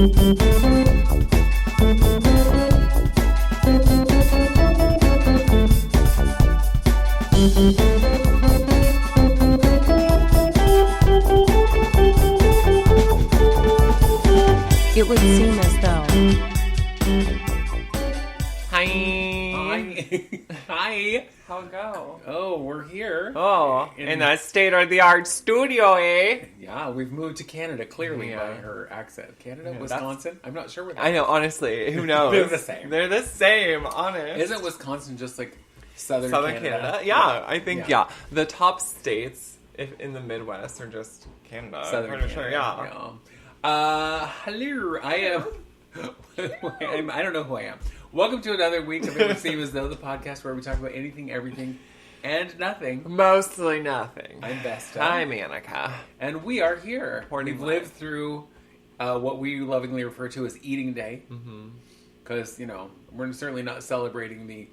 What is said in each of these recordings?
It would seem as though. Hi. Hi. How'd it go? Oh, we're here. Oh, in a state-of-the-art studio, eh? Yeah, we've moved to Canada, clearly, Yeah. by her accent. Canada, Yeah, Wisconsin? I'm not sure where that I know, honestly, who knows? They're the same. They're the same, honest. Isn't Wisconsin just like Southern Canada? Yeah, I think, yeah. The top states in the Midwest are just Canada. Southern I'm pretty Canada. sure, yeah. Hello, I am... I don't know who I am. Welcome to another week of It Would Seem As Though, the podcast where we talk about anything, everything, and nothing. Mostly nothing. I'm Vesta. I'm Annika. And we are here. Horny We've life. lived through what we lovingly refer to as Eating Day. Because, we're certainly not celebrating the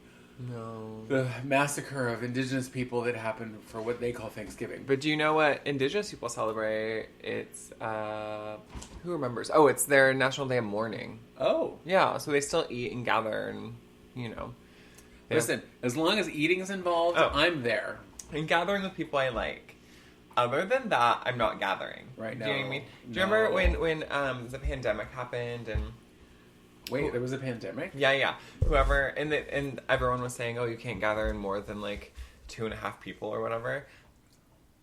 massacre of indigenous people that happened for what they call Thanksgiving. But do you know what indigenous people celebrate? It's, who remembers? Oh, it's their National Day of Mourning. Oh. Yeah, so they still eat and gather and, Listen, as long as eating is involved, I'm there. And gathering with people I like. Other than that, I'm not gathering. Right now. Do you know what I mean? Do you remember when the pandemic happened and... Wait, there was a pandemic? Yeah. Whoever, and everyone was saying, oh, you can't gather in more than, 2.5 people or whatever.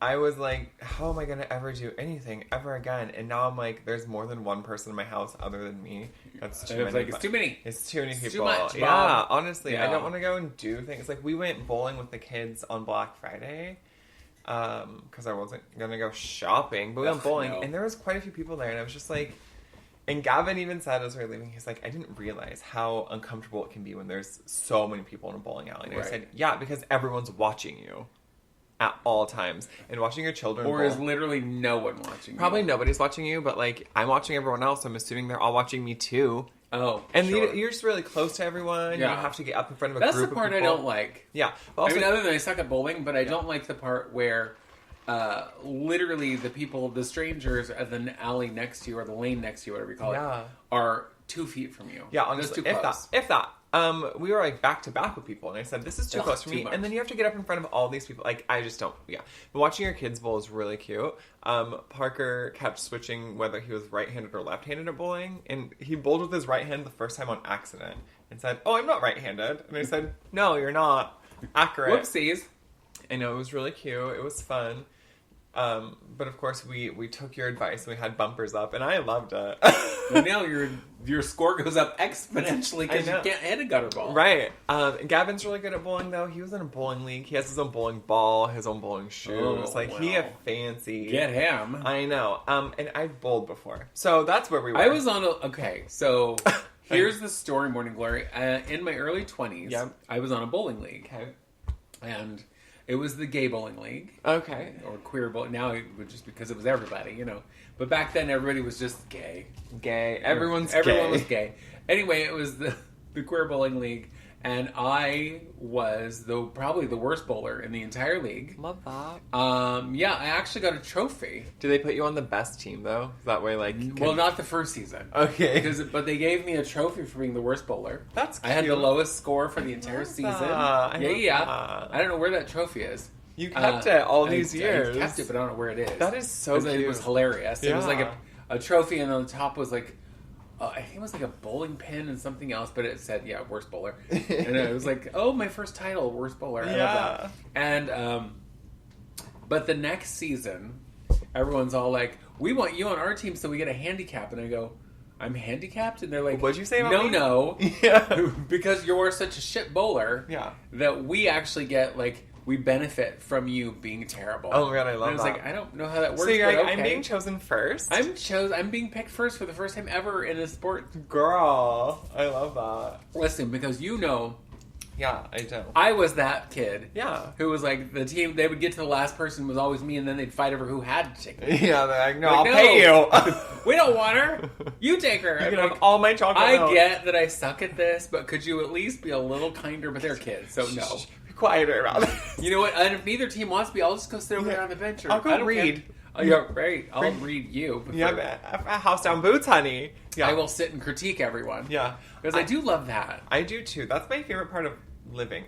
I was like, how am I going to ever do anything ever again? And now I'm like, there's more than one person in my house other than me. That's too many. It's too many. It's too many people. Too much, Bob. Yeah, honestly, Yeah. I don't want to go and do things. Like, we went bowling with the kids on Black Friday. Because I wasn't going to go shopping. But we went bowling. No. And there was quite a few people there. And I was just like... And Gavin even said as we were leaving, he's like, I didn't realize how uncomfortable it can be when there's so many people in a bowling alley. And I said, yeah, because everyone's watching you at all times. And watching your children Or bowl. is literally no one watching Probably you? nobody's watching you, but, I'm watching everyone else. So I'm assuming they're all watching me, too. Oh, And sure. you're just really close to everyone. Yeah. You don't have to get up in front of a That's group the part of people. I don't like. Yeah. But also, other than I suck at bowling, but I don't like the part where literally the strangers at the alley next to you or the lane next to you, whatever you call it, are 2 feet from you. yeah, honestly, That's too close. if that. We were back to back with people, and I said, "This is too close for too me." much. And then you have to get up in front of all these people. I just don't. Yeah, but watching your kids bowl is really cute. Parker kept switching whether he was right-handed or left-handed at bowling, and he bowled with his right hand the first time on accident, and said, "Oh, I'm not right-handed." And I said, "No, you're not." Accurate. Whoopsies. I know, it was really cute. It was fun. But of course we took your advice and we had bumpers up and I loved it. And now your score goes up exponentially because you I know. can't hit a gutter ball. Right. Gavin's really good at bowling though. He was in a bowling league. He has his own bowling ball, his own bowling shoes. Oh, He wow. a fancy. Get him. I know. And I've bowled before. So that's where we were. I was on so here's the story, Morning Glory. In my early 20s, Yep. I was on a bowling league. Okay. And it was the gay bowling league. Okay. Or queer bowling. Now it was just because it was everybody, But back then everybody was just gay. Gay. Everyone was gay. Anyway, it was the queer bowling league. And I was probably the worst bowler in the entire league. Love that. Yeah, I actually got a trophy. Do they put you on the best team though? That way Well, not the first season. Okay. But they gave me a trophy for being the worst bowler. That's I had the cute. lowest score for the entire love season. that. I love Yeah. that. I don't know where that trophy is. You kept it all these I years. kept it, but I don't know where it is. That is so 'Cause cute. It was hilarious. It was like Yeah. a trophy, and on the top was I think it was like a bowling pin and something else, but it said, worst bowler. And it was like, oh, my first title, worst bowler. I love that. And, but the next season, everyone's all like, we want you on our team so we get a handicap. And I go, I'm handicapped? And they're like, What'd you say about me? No. Yeah. Because you're such a shit bowler. Yeah. That we actually get, we benefit from you being terrible. Oh my god, I love and I was that. like, I don't know how that works. So you're but like, okay. I'm being chosen first? I'm being picked first for the first time ever in a sport. Girl, I love that. Listen, because Yeah, I do. I was that kid. Yeah. Who was like, the team, they would get to the last person was always me, and then they'd fight over who had to take it. Yeah, they're like, no, Like, I'll no. pay you. We don't want her. You take her. You I'm can like, have all my chocolate I milk. get that I suck at this, but could you at least be a little kinder? But they're kids, so no. Shh, be quieter about it. You know what? And if neither team wants to be, I'll just go sit over there on the bench. Or, I'll go I don't read. care. Oh, yeah, right. I'll read you. Before. Yeah, a house down boots, honey. Yeah. I will sit and critique everyone. Yeah. Because I do love that. I do, too. That's my favorite part of living,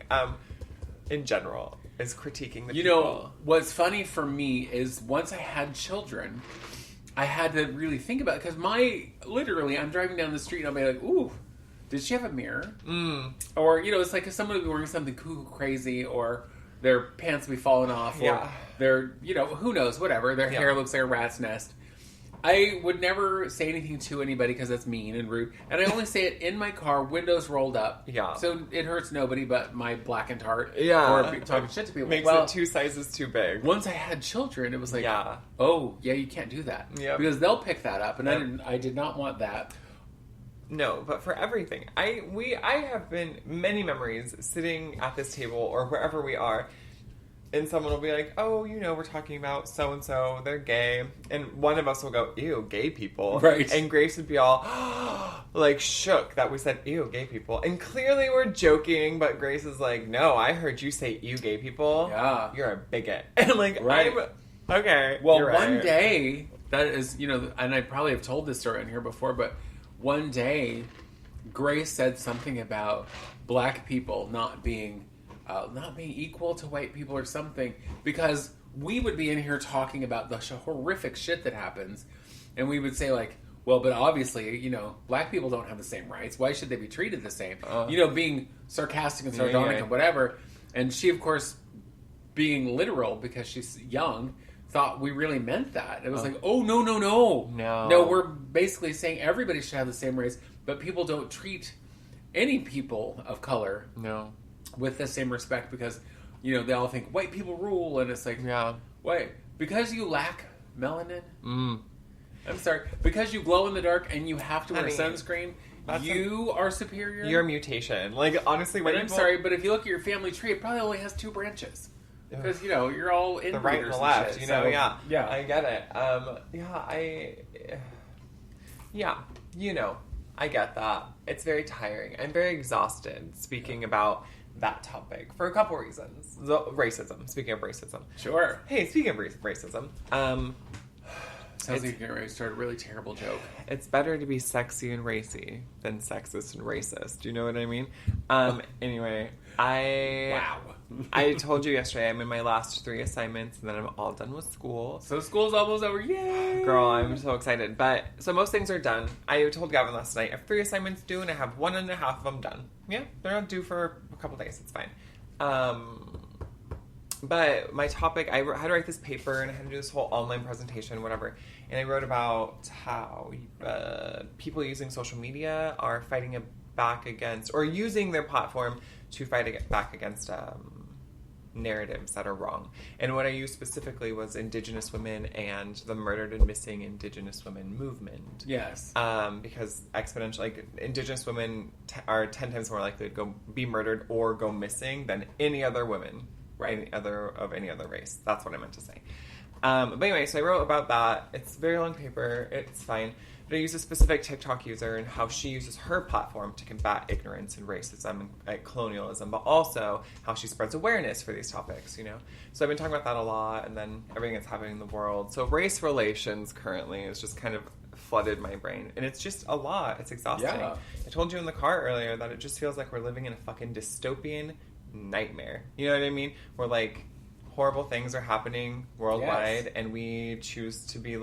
in general, is critiquing the people. You know, what's funny for me is once I had children, I had to really think about it. Because literally, I'm driving down the street and I'll be like, ooh, did she have a mirror? Or, it's like if someone would be wearing something crazy or their pants would be falling off or their, who knows, whatever. Their hair looks like a rat's nest. I would never say anything to anybody because that's mean and rude. And I only say it in my car, windows rolled up. Yeah. So it hurts nobody but my blackened heart. Yeah. Or talking shit to people. Makes it 2 sizes too big. Once I had children, it was like, oh, yeah, you can't do that. Yeah. Because they'll pick that up. And I did not want that. No, but for everything. I have been many memories sitting at this table or wherever we are, and someone will be like, oh, we're talking about so-and-so, they're gay. And one of us will go, ew, gay people. Right. And Grace would be all, like, shook that we said, ew, gay people. And clearly we're joking, but Grace is like, no, I heard you say, ew, gay people. Yeah. You're a bigot. And I'm like, right. Okay. Well, one day, that is, and I probably have told this story on here before, but one day, Grace said something about black people not being equal to white people or something, because we would be in here talking about the horrific shit that happens, and we would say like, well, but obviously, black people don't have the same rights. Why should they be treated the same? Being sarcastic and sardonic and whatever. And she, of course, being literal because she's young, thought we really meant that. It was like, oh, no, we're basically saying everybody should have the same rights, but people don't treat any people of color with the same respect because, they all think white people rule, and it's like, wait, because you lack melanin? I'm sorry, because you glow in the dark and you have to wear sunscreen, you are superior? You're a mutation. Like, honestly, I'm sorry, but if you look at your family tree, it probably only has 2 branches. Because, you're all in the right and the left, shit, yeah. Yeah. I get it. I get that. It's very tiring. I'm very exhausted speaking about that topic for a couple reasons. Racism. Speaking of racism. Sure. Hey, speaking of racism. Sounds like you're going to start a really terrible joke. It's better to be sexy and racy than sexist and racist. Do you know what I mean? Anyway, Wow. I told you yesterday I'm in my last 3 assignments and then I'm all done with school. So school's almost over. Yay! Girl, I'm so excited. So most things are done. I told Gavin last night I have 3 assignments due and I have 1.5 of them done. Yeah, they're not due for a couple days. It's fine. But my topic, I had to write this paper and I had to do this whole online presentation, whatever. And I wrote about how people using social media are fighting back against, or using their platform to fight back against narratives that are wrong. And what I used specifically was Indigenous women and the murdered and missing Indigenous women movement. Yes. Because Indigenous women are 10 times more likely to be murdered or go missing than any other women. Right. Any other race. That's what I meant to say. But anyway, so I wrote about that. It's a very long paper. It's fine. But I use a specific TikTok user and how she uses her platform to combat ignorance and racism and colonialism, but also how she spreads awareness for these topics, So I've been talking about that a lot, and then everything that's happening in the world. So race relations currently is just kind of flooded my brain. And it's just a lot. It's exhausting. Yeah. I told you in the car earlier that it just feels like we're living in a fucking dystopian nightmare. You know what I mean? Where horrible things are happening worldwide, and we choose to be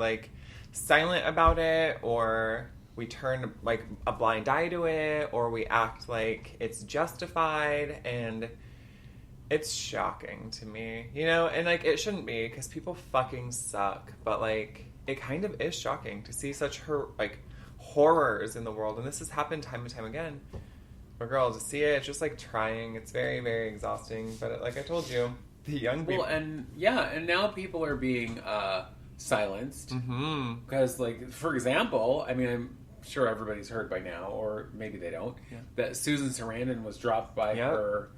silent about it, or we turn a blind eye to it, or we act like it's justified, and it's shocking to me, and it shouldn't be, because people fucking suck, but it kind of is shocking to see such horrors in the world, and this has happened time and time again. But girl, to see it, it's just trying. It's very, very exhausting. But like I told you, the young people. Well, and now people are being silenced because, for example, I mean, I'm sure everybody's heard by now, or maybe they don't, that Susan Sarandon was dropped by her.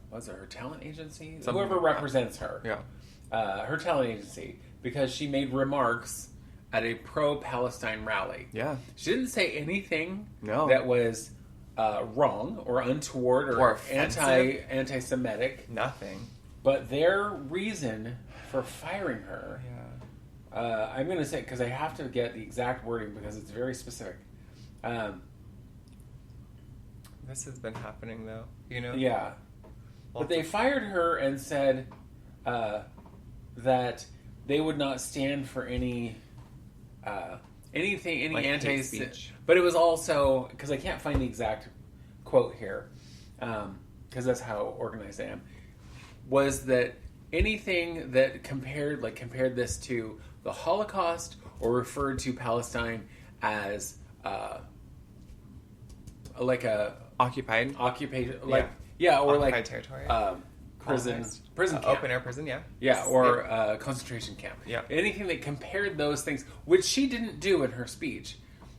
Was it her talent agency? Whoever represents her. Yeah. Her talent agency, because she made remarks at a pro-Palestine rally. Yeah. She didn't say anything that was wrong or untoward or anti-Semitic. Nothing. But their reason for firing her I'm going to say, because I have to get the exact wording because it's very specific. This has been happening, though. You know? Yeah. But they fired her and said that they would not stand for any anything, any like anti-speech. But it was also, because I can't find the exact quote here, because that's how organized I am, was that anything that compared this to the Holocaust or referred to Palestine as like a occupied occupation, or occupied like territory, prison camp. open air prison, or concentration camp. Yeah, anything that compared those things, which she didn't do in her speech,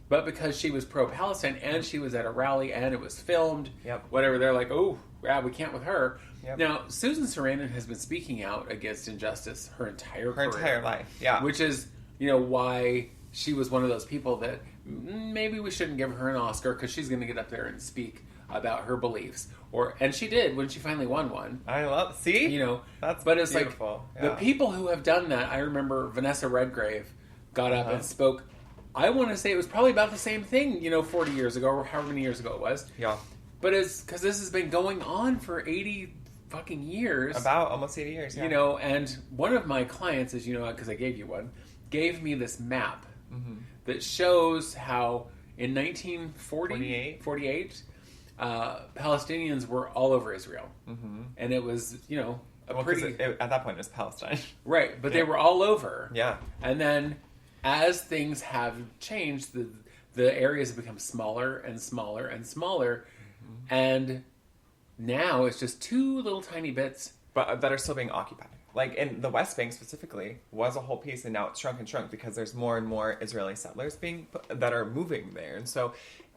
but because she was pro-Palestine and she was at a rally and it was filmed, whatever, they're like, oh, yeah, we can't with her. Yep. Now, Susan Sarandon has been speaking out against injustice her entire life, which is, why she was one of those people that maybe we shouldn't give her an Oscar because she's going to get up there and speak about her beliefs, and she did when she finally won one. I love that's but it's beautiful. Like the people who have done that. I remember Vanessa Redgrave got up and spoke. I want to say it was probably about the same thing, 40 years ago or however many years ago it was. Yeah, but it's because this has been going on for 80 fucking years, about almost 80 years. And one of my clients, as you know, because I gave you one, gave me this map that shows how in 1948, Palestinians were all over Israel, and it was at that point it was Palestine, right? But they were all over, and then as things have changed, the areas have become smaller and smaller and smaller, and now it's just two little tiny bits, but that are still being occupied. Like in the West Bank specifically was a whole piece, and now it's shrunk and shrunk because there's more and more Israeli settlers that are moving there,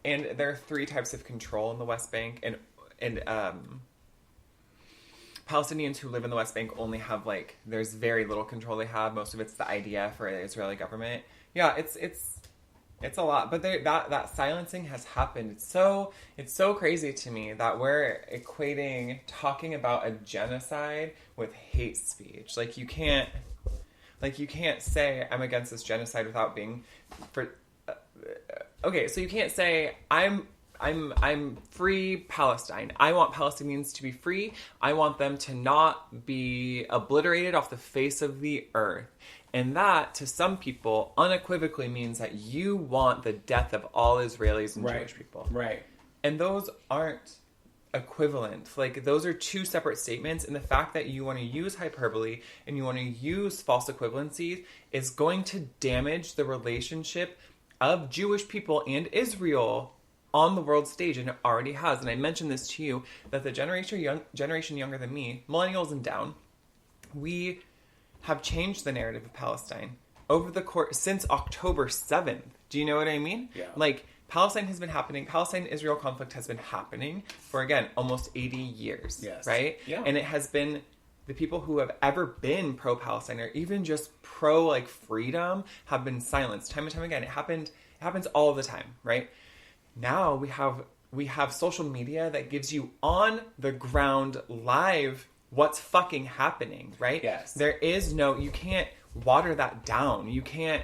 and there are three types of control in the West Bank, and Palestinians who live in the West Bank only have there's very little control they have. Most of it's the IDF or the Israeli government. Yeah, it's a lot, but that silencing has happened. It's so crazy to me that we're equating talking about a genocide with hate speech. You can't say I'm against this genocide without being for. Okay, so you can't say I'm free Palestine. I want Palestinians to be free. I want them to not be obliterated off the face of the earth. And that, to some people, unequivocally means that you want the death of all Israelis and Jewish people. Right. And those aren't equivalent. Those are two separate statements. And the fact that you want to use hyperbole and you want to use false equivalencies is going to damage the relationship of Jewish people and Israel on the world stage, and it already has. And I mentioned this to you, that the generation younger than me, millennials and down, we have changed the narrative of Palestine over the course since October 7th. Do you know what I mean? Yeah. Palestine-Israel conflict has been happening for, again, almost 80 years. Yes. Right? Yeah. And it has been the people who have ever been pro-Palestine or even just pro freedom have been silenced time and time again. It happens all the time, right? Now we have social media that gives you on the ground live what's fucking happening, right? Yes. There is you can't water that down. You can't,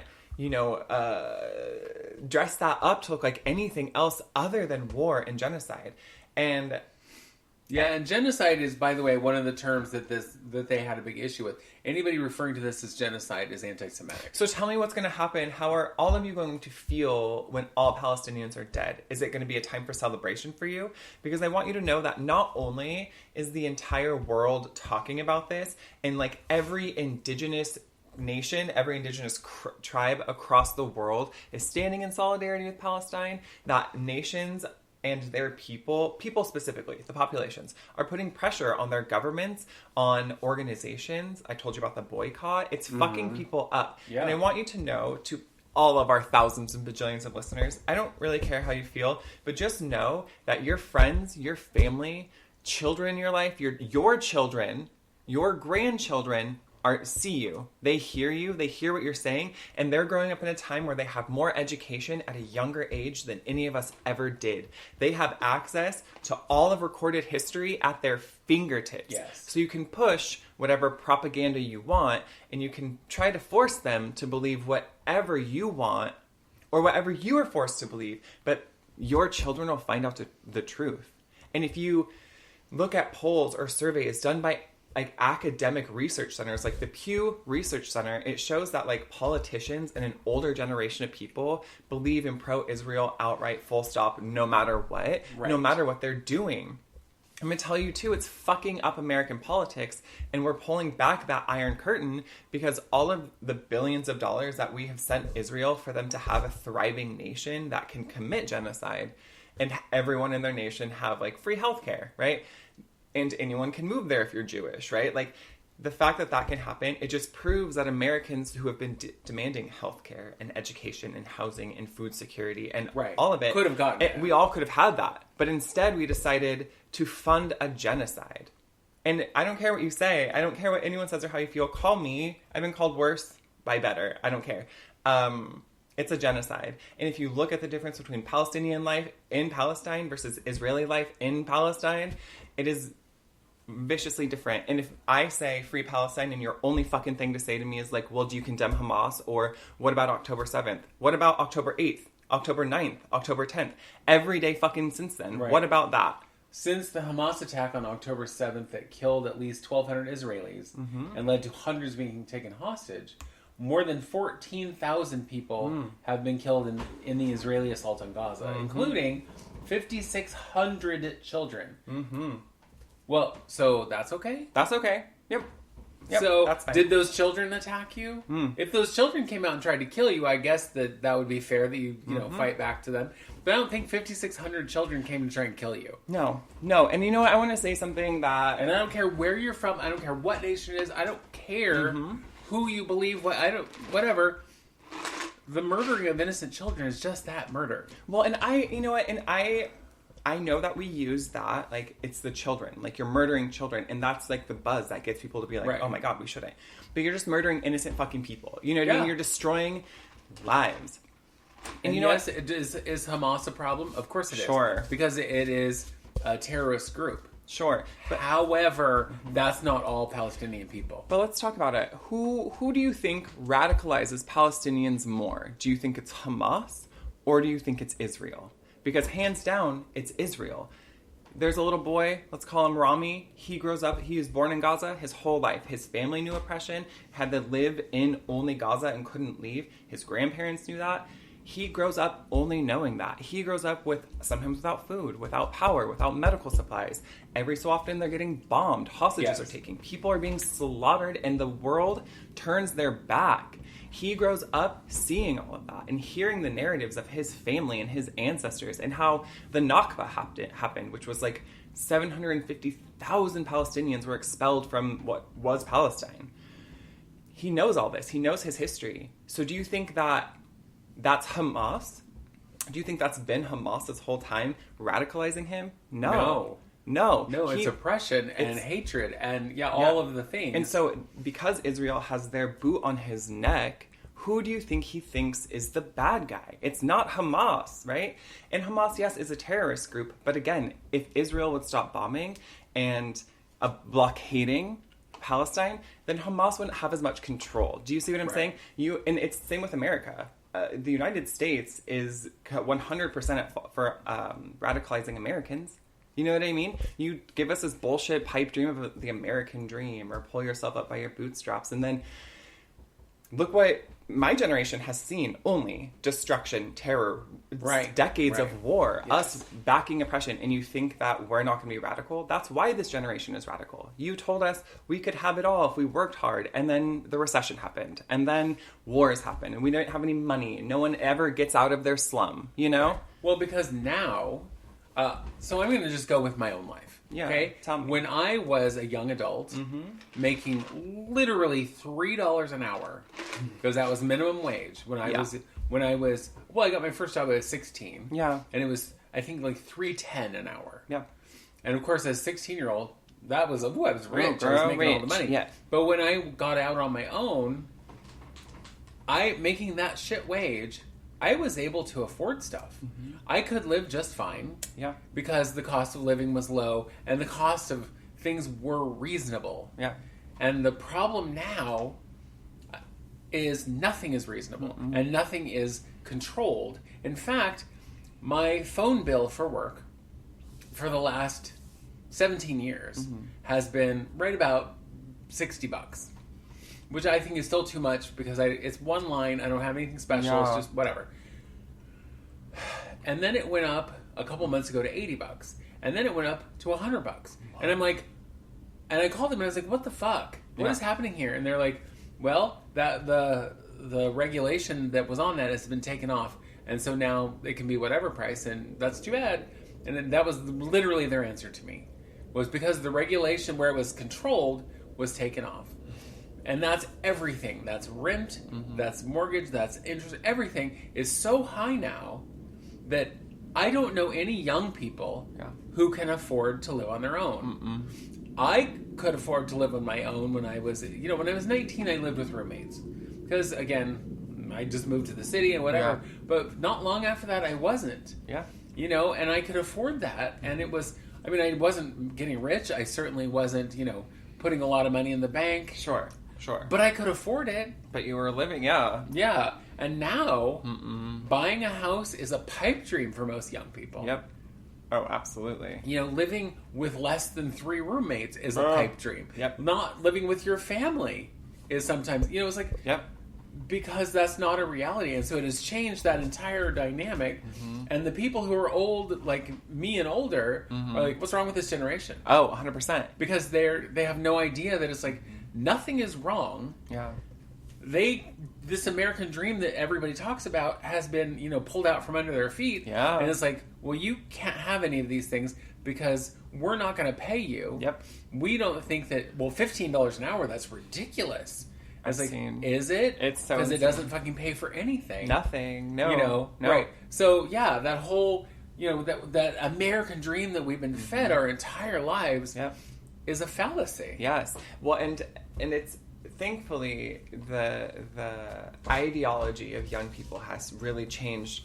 dress that up to look like anything else other than war and genocide. And and genocide is, by the way, one of the terms that they had a big issue with. Anybody referring to this as genocide is anti-Semitic. So tell me what's going to happen. How are all of you going to feel when all Palestinians are dead? Is it going to be a time for celebration for you? Because I want you to know that not only is the entire world talking about this, and every indigenous nation, every indigenous tribe across the world is standing in solidarity with Palestine, that nations and their people specifically, the populations, are putting pressure on their governments, on organizations. I told you about the boycott. It's fucking people up. Yeah. And I want you to know, to all of our thousands and bajillions of listeners, I don't really care how you feel, but just know that your friends, your family, children in your life, your children, your grandchildren see you. They hear you. They hear what you're saying. And they're growing up in a time where they have more education at a younger age than any of us ever did. They have access to all of recorded history at their fingertips. Yes. So you can push whatever propaganda you want, and you can try to force them to believe whatever you want or whatever you are forced to believe. But your children will find out the truth. And if you look at polls or surveys done by like academic research centers, like the Pew Research Center, it shows that like politicians and an older generation of people believe in pro-Israel outright, full stop, no matter what, no matter what they're doing. I'm going to tell you too, it's fucking up American politics, and we're pulling back that Iron Curtain because all of the billions of dollars that we have sent Israel for them to have a thriving nation that can commit genocide, and everyone in their nation have like free healthcare, right? And anyone can move there if you're Jewish, right? Like, the fact that that can happen, it just proves that Americans who have been demanding healthcare and education and housing and food security and all of it, could have gotten it. We all could have had that. But instead, we decided to fund a genocide. And I don't care what you say. I don't care what anyone says or how you feel. Call me. I've been called worse by better. I don't care. It's a genocide. And if you look at the difference between Palestinian life in Palestine versus Israeli life in Palestine, it is viciously different. And if I say free Palestine and your only fucking thing to say to me is like, well, do you condemn Hamas? Or what about October 7th? What about October 8th? October 9th? October 10th? Every day fucking since then. Right. What about that? Since the Hamas attack on October 7th that killed at least 1,200 Israelis and led to hundreds being taken hostage, more than 14,000 people have been killed in the Israeli assault on Gaza, including 5,600 children. Well, so that's okay? That's okay. Yep, so, that's fine. Did those children attack you? If those children came out and tried to kill you, I guess that would be fair that you know, fight back to them. But I don't think 5,600 children came to try and kill you. No. And you know what? I want to say something that... And I don't care where you're from. I don't care what nation it is. I don't care who you believe. Whatever. The murdering of innocent children is just that, murder. Well, and you know what? And I know that we use that, like, it's the children. Like, you're murdering children. And that's, like, the buzz that gets people to be like, oh, my God, we shouldn't. But you're just murdering innocent fucking people. You know what I mean? You're destroying lives. And you know what? Is Hamas a problem? Of course it is. Sure. Because it is a terrorist group. Sure. But however, that's not all Palestinian people. But let's talk about it. Who do you think radicalizes Palestinians more? Do you think it's Hamas? Or do you think it's Israel? Because hands down, it's Israel. There's a little boy, let's call him Rami. He grows up, he was born in Gaza his whole life. His family knew oppression, had to live in only Gaza and couldn't leave. His grandparents knew that. He grows up only knowing that. He grows up sometimes without food, without power, without medical supplies. Every so often they're getting bombed. Hostages are taken. People are being slaughtered and the world turns their back. He grows up seeing all of that and hearing the narratives of his family and his ancestors and how the Nakba happened, which was like 750,000 Palestinians were expelled from what was Palestine. He knows all this. He knows his history. So do you think that's Hamas? Do you think that's been Hamas this whole time radicalizing him? No, it's oppression and hatred and all of the things. And so because Israel has their boot on his neck, who do you think he thinks is the bad guy? It's not Hamas, right? And Hamas, yes, is a terrorist group, but again, if Israel would stop bombing and blockading Palestine, then Hamas wouldn't have as much control. Do you see what I'm saying? And it's the same with America. The United States is 100% at fault for radicalizing Americans. You know what I mean? You give us this bullshit pipe dream of the American dream or pull yourself up by your bootstraps. And then look what my generation has seen. Only destruction, terror, decades of war, us backing oppression. And you think that we're not going to be radical? That's why this generation is radical. You told us we could have it all if we worked hard. And then the recession happened. And then wars happened. And we don't have any money. No one ever gets out of their slum, you know? Well, because now... so I'm going to just go with my own life. Yeah, okay. Tell me. When I was a young adult, making literally $3 an hour, because that was minimum wage. When I was, I got my first job at 16. Yeah. And it was, I think, like $3.10 an hour. Yeah. And of course, as a 16-year-old, that was, I was rich. I was making all the money. Yeah. But when I got out on my own, making that shit wage, I was able to afford stuff. Mm-hmm. I could live just fine. Yeah. Because the cost of living was low and the cost of things were reasonable. Yeah. And the problem now is nothing is reasonable. Mm-hmm. And nothing is controlled. In fact, my phone bill for work for the last 17 years mm-hmm. has been right about $60, which I think is still too much because it's one line. I don't have anything special. Yeah. It's just whatever. And then it went up a couple months ago to $80, and then it went up to $100. Wow. And I'm like, and I called them and I was like, "What the fuck? What is happening here?" And they're like, "Well, that the regulation that was on that has been taken off, and so now it can be whatever price, and that's too bad." And then that was literally their answer to me, was because the regulation where it was controlled was taken off. And that's everything. That's rent, mm-hmm. that's mortgage, that's interest. Everything is so high now that I don't know any young people who can afford to live on their own. Mm-mm. I could afford to live on my own when I was 19, I lived with roommates. Because, again, I just moved to the city and whatever. Yeah. But not long after that, I wasn't. Yeah. And I could afford that. And it was, I wasn't getting rich. I certainly wasn't, putting a lot of money in the bank. Sure. But I could afford it. But you were living, yeah. Yeah. And now, buying a house is a pipe dream for most young people. Yep. Oh, absolutely. Living with less than 3 roommates is a pipe dream. Yep. Not living with your family is sometimes, it's like... Yep. Because that's not a reality. And so it has changed that entire dynamic. Mm-hmm. And the people who are old, like me and older, mm-hmm. are like, what's wrong with this generation? Oh, 100%. Because they have no idea that it's like, nothing is wrong. Yeah. This American dream that everybody talks about has been, pulled out from under their feet. Yeah. And it's like, well, you can't have any of these things because we're not going to pay you. Yep. We don't think that, $15 an hour, that's ridiculous. I was like, is it? It's so because it doesn't fucking pay for anything. Nothing. No. No. Right. So, yeah, that whole, that American dream that we've been fed our entire lives is a fallacy. Yes. Well, and it's, thankfully, the ideology of young people has really changed,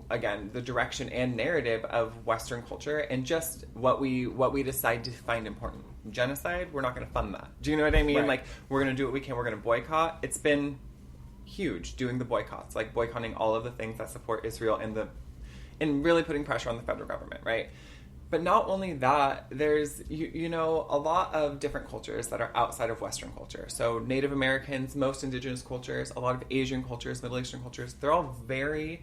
again, the direction and narrative of Western culture and just what we decide to find important. Genocide, we're not going to fund that. Do you know what I mean? Right. Like, we're going to do what we can. We're going to boycott. It's been huge doing the boycotts, like boycotting all of the things that support Israel and really putting pressure on the federal government, right? But not only that, there's, a lot of different cultures that are outside of Western culture. So Native Americans, most indigenous cultures, a lot of Asian cultures, Middle Eastern cultures, they're all very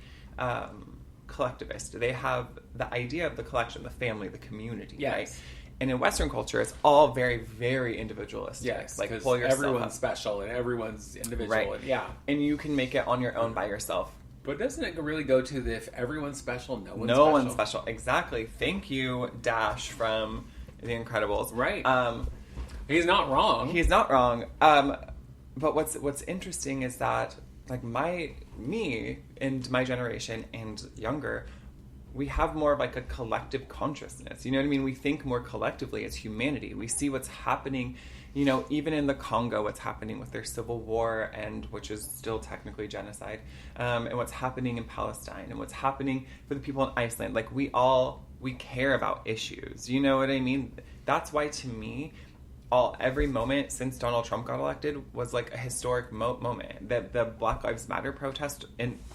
collectivist. They have the idea of the collection, the family, the community, right? And in Western culture, it's all very, very individualistic. Yes, like pull yourself everyone's up. Special and everyone's individual. Right. And, and you can make it on your own by yourself. But doesn't it really go to the if everyone's special, no one's special? No one's special. Exactly. Thank you, Dash from The Incredibles. Right. He's not wrong. He's not wrong. But what's interesting is that like me and my generation and younger, we have more of like a collective consciousness. You know what I mean? We think more collectively as humanity. We see what's happening, even in the Congo, what's happening with their civil war, and which is still technically genocide, and what's happening in Palestine, and what's happening for the people in Iceland. Like we care about issues. You know what I mean? That's why to me, every moment since Donald Trump got elected was like a historic moment. That the Black Lives Matter protest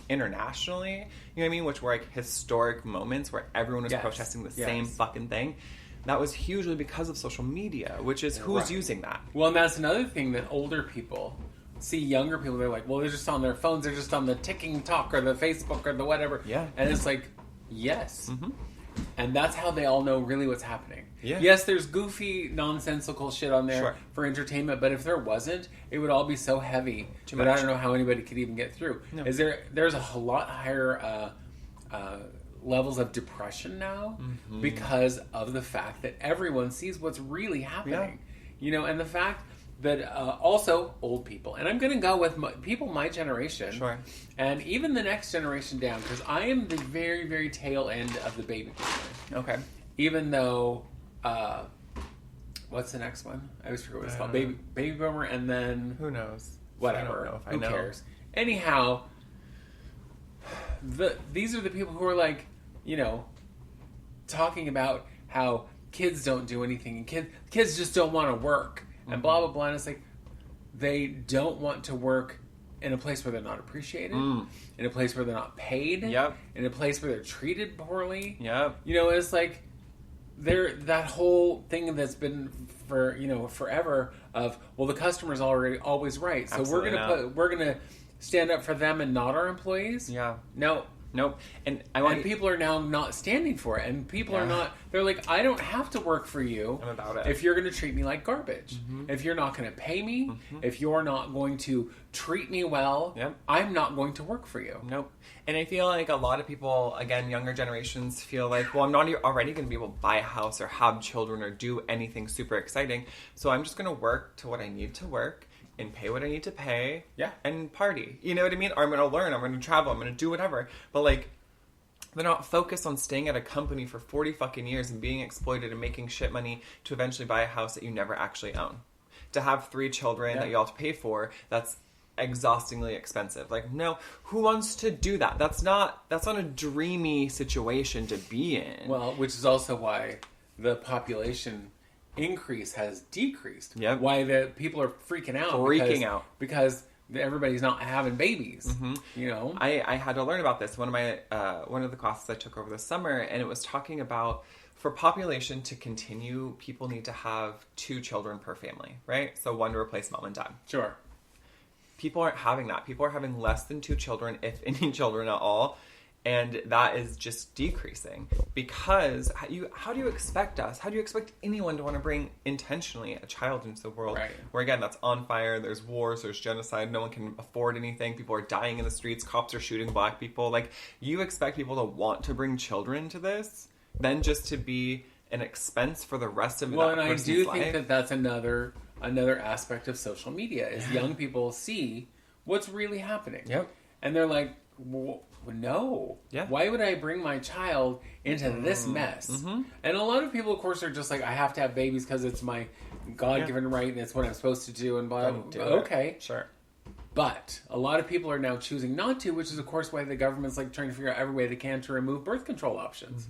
internationally, you know what I mean, which were like historic moments where everyone was protesting the same fucking thing. That was hugely because of social media, which is who's using that. Well, and that's another thing that older people see younger people. They're like, well, they're just on their phones. They're just on the ticking talk or the Facebook or the whatever. Yeah. And it's like, yes. Mm-hmm. And that's how they all know really what's happening. Yeah. Yes, there's goofy, nonsensical shit on there for entertainment, but if there wasn't, it would all be so heavy that I don't know how anybody could even get through. No. There's a lot higher levels of depression now because of the fact that everyone sees what's really happening. Yeah. And the fact that also old people, and I'm going to go with people my generation, and even the next generation down, because I am the very, very tail end of the baby boomers. Okay. Even though What's the next one? I always forget what it's called. Baby boomer, and then Who knows? whatever. I don't know if I Who know. cares? Anyhow, these are the people who are like, talking about how kids don't do anything and kids just don't want to work and blah blah blah. And it's like they don't want to work in a place where they're not appreciated, in a place where they're not paid, in a place where they're treated poorly. It's like that whole thing that's been for forever of, well, the customer's always right, so we're gonna stand up for them and not our employees. Nope. And people are now not standing for it, and people are not. They're like, I don't have to work for you. I'm about it. If you're going to treat me like garbage, if you're not going to pay me, if you're not going to treat me well, I'm not going to work for you. Nope. And I feel like a lot of people, again, younger generations, feel like, well, I'm not already going to be able to buy a house or have children or do anything super exciting, so I'm just going to work to what I need to work and pay what I need to pay, and party. You know what I mean? Or I'm going to learn, I'm going to travel, I'm going to do whatever. But, like, they're not focused on staying at a company for 40 fucking years and being exploited and making shit money to eventually buy a house that you never actually own. To have 3 children that you all have to pay for, that's exhaustingly expensive. Like, no, who wants to do that? That's not a dreamy situation to be in. Well, which is also why the population increase has decreased. Why the people are freaking out. Because everybody's not having babies. I had to learn about this. One of the classes I took over the summer, and it was talking about, for population to continue, people need to have 2 children per family, right? So 1 to replace mom and dad. Sure. People aren't having that. People are having less than 2 children, if any children at all. And that is just decreasing, because how do you expect anyone to want to bring intentionally a child into the world, where, again, that's on fire, there's wars, there's genocide, no one can afford anything, people are dying in the streets, cops are shooting black people. Like, you expect people to want to bring children into this, then just to be an expense for the rest of that person's life? Well, and I do think that that's another aspect of social media, is young people see what's really happening. And they're like, no. Why would I bring my child into this mess? And a lot of people, of course, are just like, I have to have babies because it's my God-given right and it's what I'm supposed to do. And blah, blah. Okay. Sure. But a lot of people are now choosing not to, which is, of course, why the government's like trying to figure out every way they can to remove birth control options.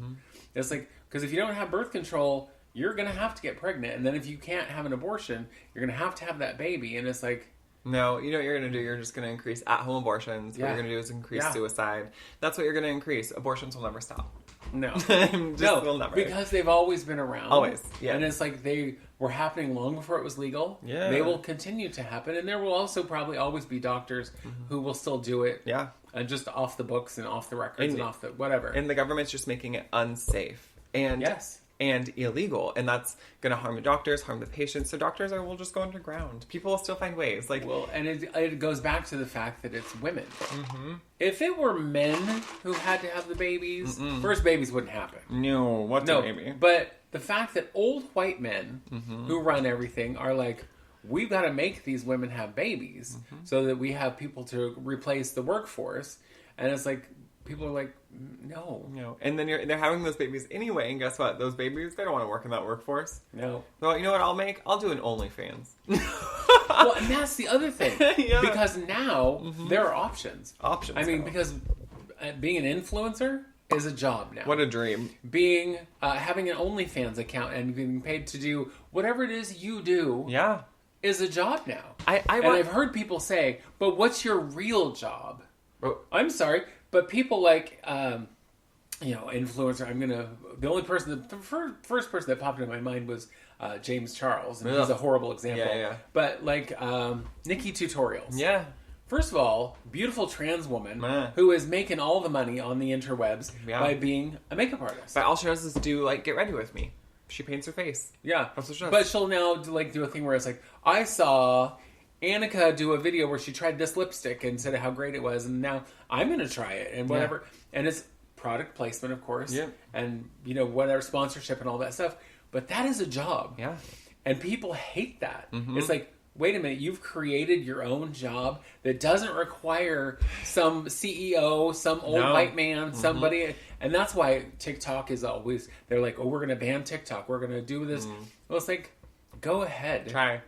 It's like, because if you don't have birth control, you're going to have to get pregnant. And then if you can't have an abortion, you're going to have that baby. And it's like, no, you know what you're going to do? You're just going to increase at-home abortions. What you're going to do is increase suicide. That's what you're going to increase. Abortions will never stop. No. Will never. Because they've always been around. Always, And it's like they were happening long before it was legal. They will continue to happen. And there will also probably always be doctors who will still do it. And just off the books and off the records and off the whatever. And the government's just making it unsafe. And and illegal, and that's going to harm the doctors, harm the patients. So doctors will just go underground. People will still find ways. Like, well, and it goes back to the fact that it's women. If it were men who had to have the babies, first babies wouldn't happen. No, a baby? But the fact that old white men who run everything are like, we've got to make these women have babies so that we have people to replace the workforce, and it's like, people are like, no. And then they're having those babies anyway, and guess what? Those babies, they don't want to work in that workforce. No. Well, you know what I'll do an OnlyFans. Well, and that's the other thing. Because now there are options. I mean, because being an influencer is a job now. What a dream. Being, having an OnlyFans account and being paid to do whatever it is you do is a job now. I've heard people say, but what's your real job? I'm sorry, but people like, influencer, the only person, the first person that popped into my mind was James Charles, and he's a horrible example. But like, Nikki Tutorials. First of all, beautiful trans woman who is making all the money on the interwebs by being a makeup artist. But all she does is do, like, get ready with me. She paints her face. That's what she does. But she'll now do a thing where it's like, I saw Annika do a video where she tried this lipstick and said how great it was, and now I'm going to try it and whatever. And it's product placement, of course, and whatever, sponsorship and all that stuff. But that is a job, and people hate that. It's like, wait a minute, you've created your own job that doesn't require some CEO, some old white man, somebody, and that's why TikTok is always, they're like, oh, we're going to ban TikTok, we're going to do this. Well, it's like, go ahead. Try.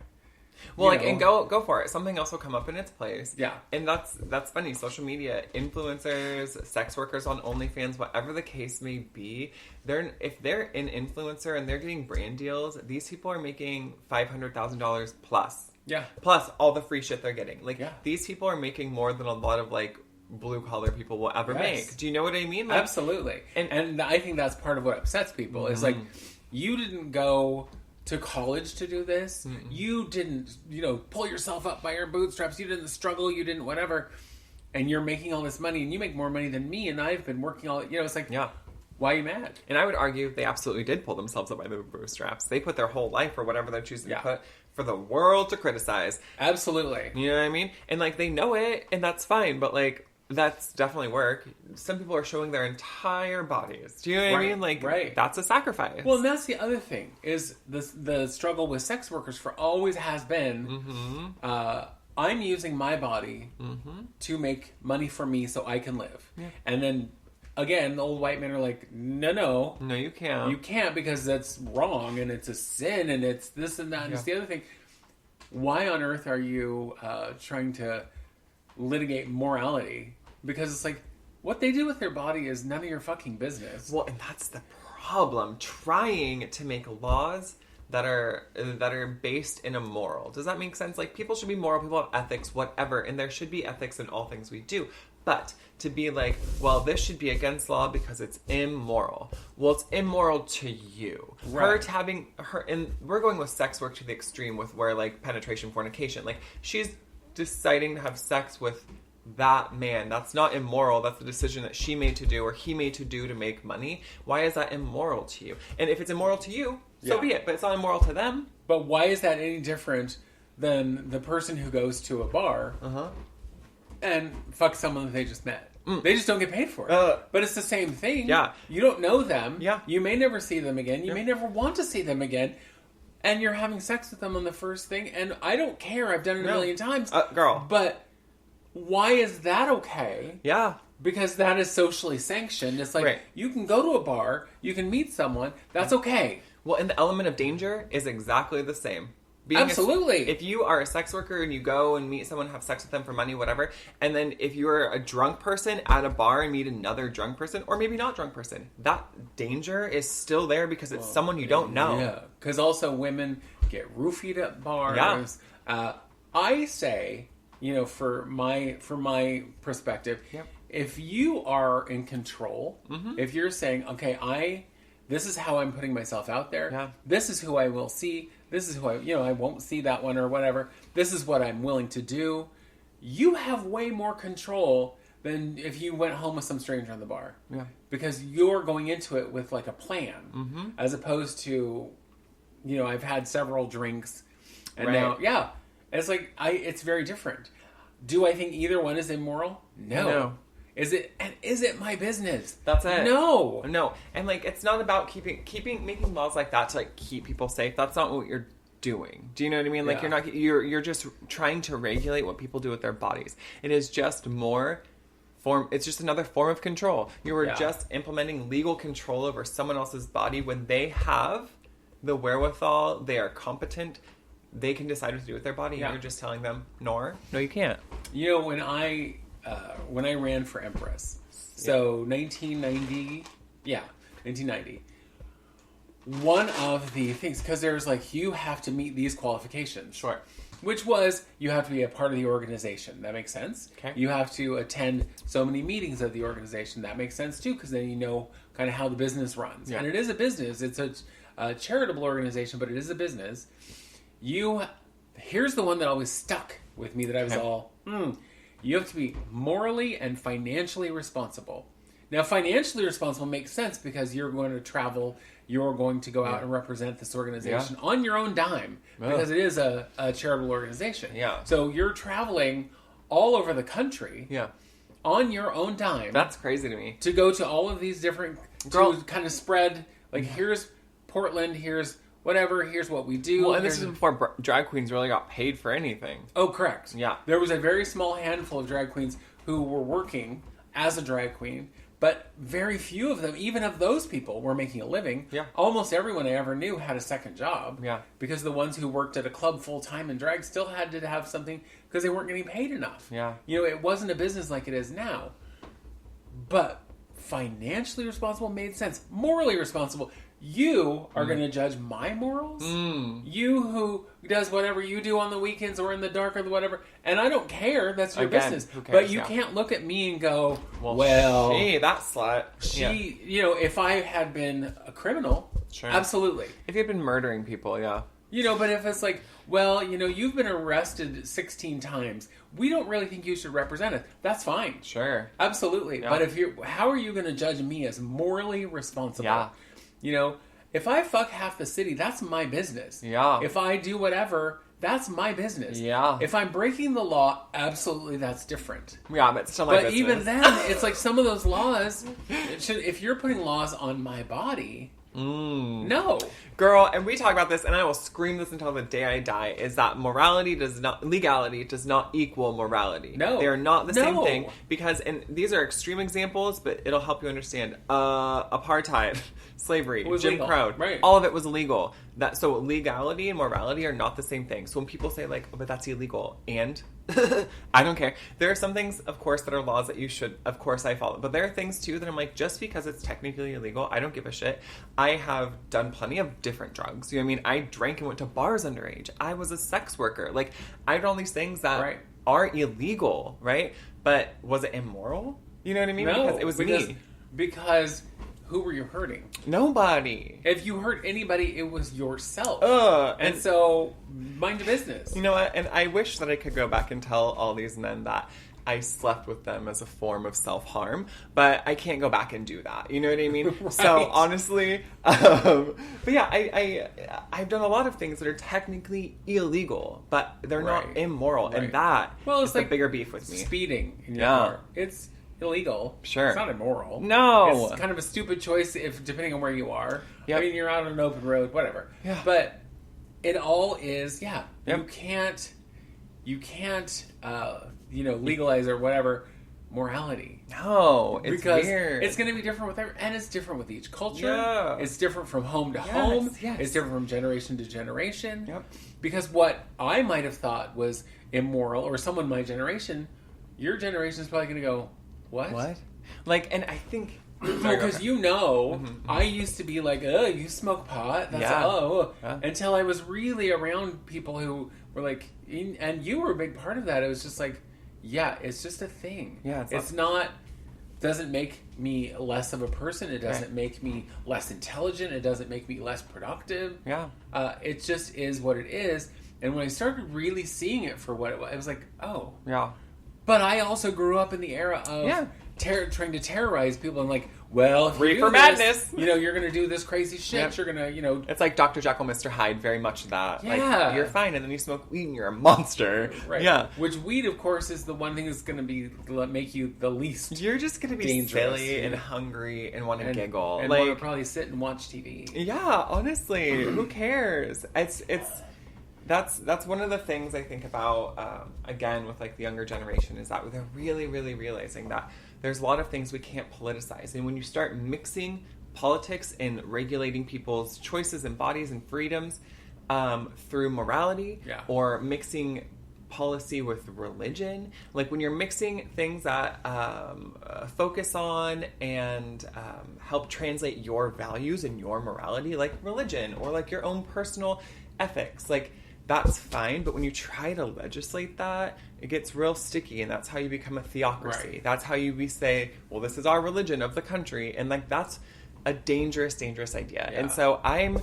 Well, You like, and go for it. Something else will come up in its place. Yeah. And that's funny. Social media, influencers, sex workers on OnlyFans, whatever the case may be, if they're an influencer and they're getting brand deals, these people are making $500,000 plus. Yeah. Plus all the free shit they're getting. Like, Yeah. these people are making more than a lot of, like, blue-collar people will ever make. Do you know what I mean? Like, absolutely. And I think that's part of what upsets people. Is like, you didn't go to college to do this. Mm-mm. You didn't, pull yourself up by your bootstraps. You didn't struggle. You didn't whatever. And you're making all this money, and you make more money than me, and I've been working all... it's like, why are you mad? And I would argue they absolutely did pull themselves up by the bootstraps. They put their whole life, or whatever they're choosing to put, for the world to criticize. Absolutely. You know what I mean? And, like, they know it, and that's fine, but, like... That's definitely work. Some people are showing their entire bodies. Do you know what I mean? Like, that's a sacrifice. Well, and that's the other thing, is the struggle with sex workers for always has been, I'm using my body to make money for me so I can live. Yeah. And then, again, the old white men are like, no. No, you can't. You can't, because that's wrong, and it's a sin, and it's this and that, and it's the other thing. Why on earth are you trying to litigate morality? Because it's like, what they do with their body is none of your fucking business. Well, and that's the problem. Trying to make laws that are based in a moral. Does that make sense? Like, people should be moral, people have ethics, whatever, and there should be ethics in all things we do. But to be like, well, this should be against law because it's immoral. Well, it's immoral to you. Right. And we're going with sex work to the extreme with where, like, penetration, fornication. Like, she's deciding to have sex with that man. That's not immoral. That's the decision that she made to do or he made to do to make money. Why is that immoral to you? And if it's immoral to you, so be it. But it's not immoral to them. But why is that any different than the person who goes to a bar and fucks someone that they just met? They just don't get paid for it. But it's the same thing. Yeah. You don't know them. Yeah. You may never see them again. You may never want to see them again. And you're having sex with them on the first thing. And I don't care. I've done it a million times. Girl. But why is that okay? Yeah. Because that is socially sanctioned. It's like, you can go to a bar, you can meet someone, that's okay. Well, and the element of danger is exactly the same. Absolutely. If you are a sex worker and you go and meet someone, have sex with them for money, whatever, and then if you're a drunk person at a bar and meet another drunk person, or maybe not drunk person, that danger is still there because it's someone you don't know. Yeah, because also women get roofied at bars. Yeah. I say, for my perspective, if you are in control, if you're saying, okay, this is how I'm putting myself out there. Yeah. This is who I will see. This is who I won't see that one or whatever. This is what I'm willing to do. You have way more control than if you went home with some stranger in the bar. Yeah. Because you're going into it with like a plan, as opposed to, I've had several drinks, and now, it's like it's very different. Do I think either one is immoral? No. Is it my business? That's it. No. And like, it's not about making laws like that to like keep people safe. That's not what you're doing. Do you know what I mean? Like, you're just trying to regulate what people do with their bodies. It is just it's just another form of control. You were just implementing legal control over someone else's body when they have the wherewithal, they are competent, they can decide what to do with their body, and you're just telling them, no, you can't. When I ran for Empress, so 1990, one of the things, because there's like, you have to meet these qualifications. Sure. Which was, you have to be a part of the organization. That makes sense. Okay. You have to attend so many meetings of the organization. That makes sense too, because then you know kind of how the business runs. Yeah. And it is a business. It's a charitable organization, but it is a business. Here's the one that always stuck with me that I was you have to be morally and financially responsible. Now, financially responsible makes sense because you're going to travel, you're going to go out and represent this organization on your own dime, because it is a charitable organization. Yeah. So you're traveling all over the country on your own dime. That's crazy to me. To go to all of these different, to kind of spread, like, here's Portland, here's whatever, here's what we do. Well, and this is before drag queens really got paid for anything. Oh, correct. Yeah. There was a very small handful of drag queens who were working as a drag queen, But very few of them, even of those people, were making a living. Yeah. Almost everyone I ever knew had a second job. Yeah. Because the ones who worked at a club full-time in drag still had to have something because they weren't getting paid enough. Yeah. You know, it wasn't a business like it is now. But financially responsible made sense. Morally responsible. You are going to judge my morals? You who does whatever you do on the weekends or in the dark or whatever. And I don't care. That's your business. Who cares? But you can't look at me and go, well, she, that slut. you know, if I had been a criminal, Sure. absolutely. If you'd been murdering people, yeah. You know, but if it's like, well, you know, you've been arrested 16 times. We don't really think you should represent us. That's fine. Sure. Absolutely. Yeah. But how are you going to judge me as morally responsible? Yeah. You know, if I fuck half the city, that's my business. Yeah. If I do whatever, that's my business. Yeah. If I'm breaking the law, absolutely that's different. Yeah, but it's still my business. But even then, it's like some of those laws, if you're putting laws on my body, no. Girl, and we talk about this, and I will scream this until the day I die, is that legality does not equal morality. No. They are not the same No. thing, because, and these are extreme examples, but it'll help you understand. Apartheid, slavery, Jim legal. Crow, Right. all of it was illegal. So legality and morality are not the same thing. So when people say like, oh, but that's illegal, and I don't care. There are some things, of course, that are laws that you should, of course, I follow. But there are things, too, that I'm like, just because it's technically illegal, I don't give a shit. I have done plenty of different drugs. You know what I mean? I drank and went to bars underage. I was a sex worker. Like, I did all these things that are illegal, right? But was it immoral? You know what I mean? No. Because it was me. Because who were you hurting? Nobody. If you hurt anybody, it was yourself. And so, mind your business. You know what? And I wish that I could go back and tell all these men that I slept with them as a form of self-harm, but I can't go back and do that. You know what I mean? Right. So honestly, but yeah, I've done a lot of things that are technically illegal, but they're not immoral, and that is like the bigger beef with me. Speeding in your car. It's illegal. Sure. It's not immoral. No. It's kind of a stupid choice if depending on where you are. Yep. I mean, you're out on an open road, whatever. Yeah. But it all is, Yep. you can't, legalize or whatever morality. No, it's because weird. It's going to be different and it's different with each culture. Yeah. It's different from home to home. Yes. It's different from generation to generation. Yep. Because what I might have thought was immoral, or someone my generation, your generation is probably going to go, what? Like, and I think... Because I used to be like, oh, you smoke pot? That's until I was really around people who were like, and you were a big part of that. It was just like, yeah, it's just a thing. Yeah, it's not doesn't make me less of a person. It doesn't make me less intelligent. It doesn't make me less productive. Yeah. It just is what it is. And when I started really seeing it for what it was like, oh. Yeah. But I also grew up in the era of trying to terrorize people and like, well, if Reefer madness. You're going to do this crazy shit. Yep. You're going to, It's like Dr. Jekyll, Mr. Hyde, very much that. Yeah. Like, you're fine, and then you smoke weed and you're a monster. Right. Yeah. Which weed, of course, is the one thing that's going to make you the least You're just going to be dangerous, silly and hungry and want to giggle. And want to probably sit and watch TV. Yeah, honestly. Who cares? That's one of the things I think about, again, with like the younger generation, is that they're really, really realizing that there's a lot of things we can't politicize. And when you start mixing politics and regulating people's choices and bodies and freedoms through morality, or mixing policy with religion, like when you're mixing things that focus on and help translate your values and your morality, like religion or like your own personal ethics, like that's fine, but when you try to legislate that, it gets real sticky, and that's how you become a theocracy. Right. That's how you say, well, this is our religion of the country, and like that's a dangerous, dangerous idea. Yeah. And so I don't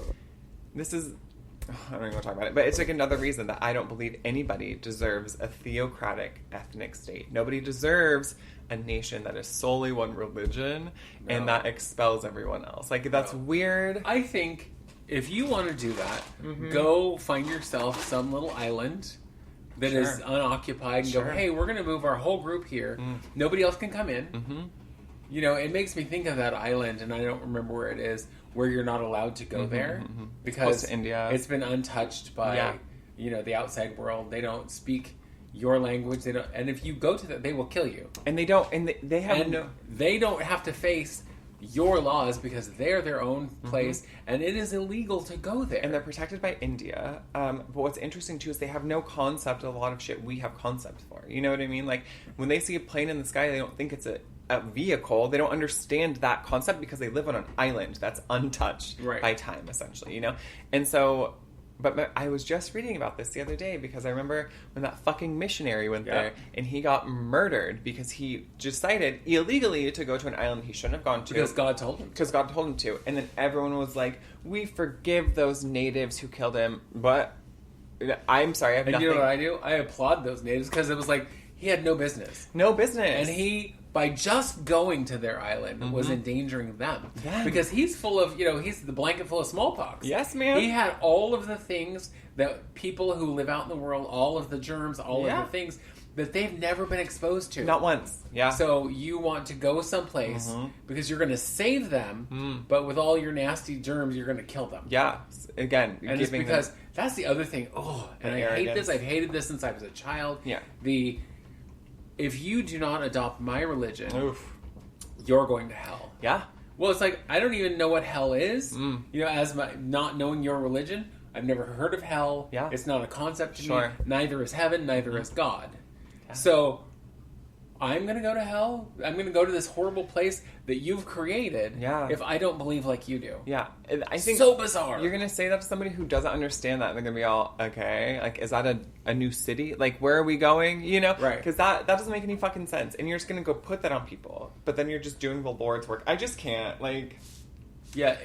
even want to talk about it, but it's like another reason that I don't believe anybody deserves a theocratic ethnic state. Nobody deserves a nation that is solely one religion and that expels everyone else. Like, that's weird. I think if you want to do that, go find yourself some little island that is unoccupied and go, hey, we're going to move our whole group here. Nobody else can come in. You know, it makes me think of that island, and I don't remember where it is, where you're not allowed to go there because to India. It's been untouched by, the outside world. They don't speak your language. They don't, and if you go to them, they will kill you. And they don't, and they have And no... they don't have to face your laws because they're their own place, and it is illegal to go there. And they're protected by India. But what's interesting, too, is they have no concept of a lot of shit we have concept for. You know what I mean? Like, when they see a plane in the sky, they don't think it's a vehicle. They don't understand that concept because they live on an island that's untouched by time, essentially, you know? And so... But I was just reading about this the other day because I remember when that fucking missionary went there and he got murdered because he decided illegally to go to an island he shouldn't have gone to. Because God told him. Because God told him to. And then everyone was like, we forgive those natives who killed him. But I'm sorry, I have nothing. You know what I do? I applaud those natives because it was like, he had no business. No business. And he... by just going to their island was endangering them. Because he's full of, he's the blanket full of smallpox. Yes, man. He had all of the things that people who live out in the world, all of the germs, all of the things that they've never been exposed to. Not once. Yeah. So you want to go someplace because you're going to save them, but with all your nasty germs, you're going to kill them. Yeah. Again, and it's because that's the other thing. Oh, and I hate this. I've hated this since I was a child. Yeah. If you do not adopt my religion, you're going to hell. Yeah. Well, it's like, I don't even know what hell is. As not knowing your religion, I've never heard of hell. Yeah. It's not a concept to me. Neither is heaven, neither is God. Yeah. So, I'm going to go to hell. I'm going to go to this horrible place that you've created if I don't believe like you do. Yeah. I think so bizarre. You're going to say that to somebody who doesn't understand that, and they're going to be all, okay, like, is that a new city? Like, where are we going? You know? Right. Because that doesn't make any fucking sense. And you're just going to go put that on people. But then you're just doing the Lord's work. I just can't, like... Yeah,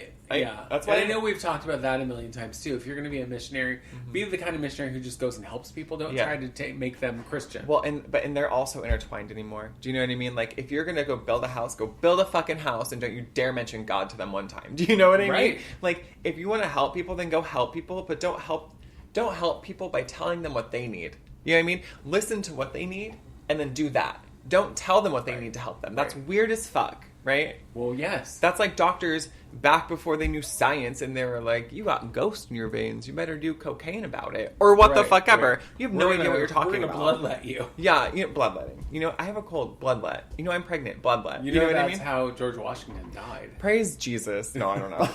that's why I know we've talked about that a million times too. If you're going to be a missionary, be the kind of missionary who just goes and helps people. Don't try to make them Christian. Well, and they're also intertwined anymore. Do you know what I mean? Like, if you're going to go build a house, go build a fucking house, and don't you dare mention God to them one time. Do you know what I mean? Like, if you want to help people, then go help people, but don't help people by telling them what they need. You know what I mean? Listen to what they need, and then do that. Don't tell them what they need to help them. That's weird as fuck. Right? Well, yes. That's like doctors back before they knew science, and they were like, you got ghost in your veins. You better do cocaine about it. Or what the fuck ever. You have no idea what you're talking about. We're going to bloodlet you. Yeah, bloodletting. I have a cold. Bloodlet. I'm pregnant. Bloodlet. You know what that's I mean? how George Washington died. Praise Jesus. No, I don't know.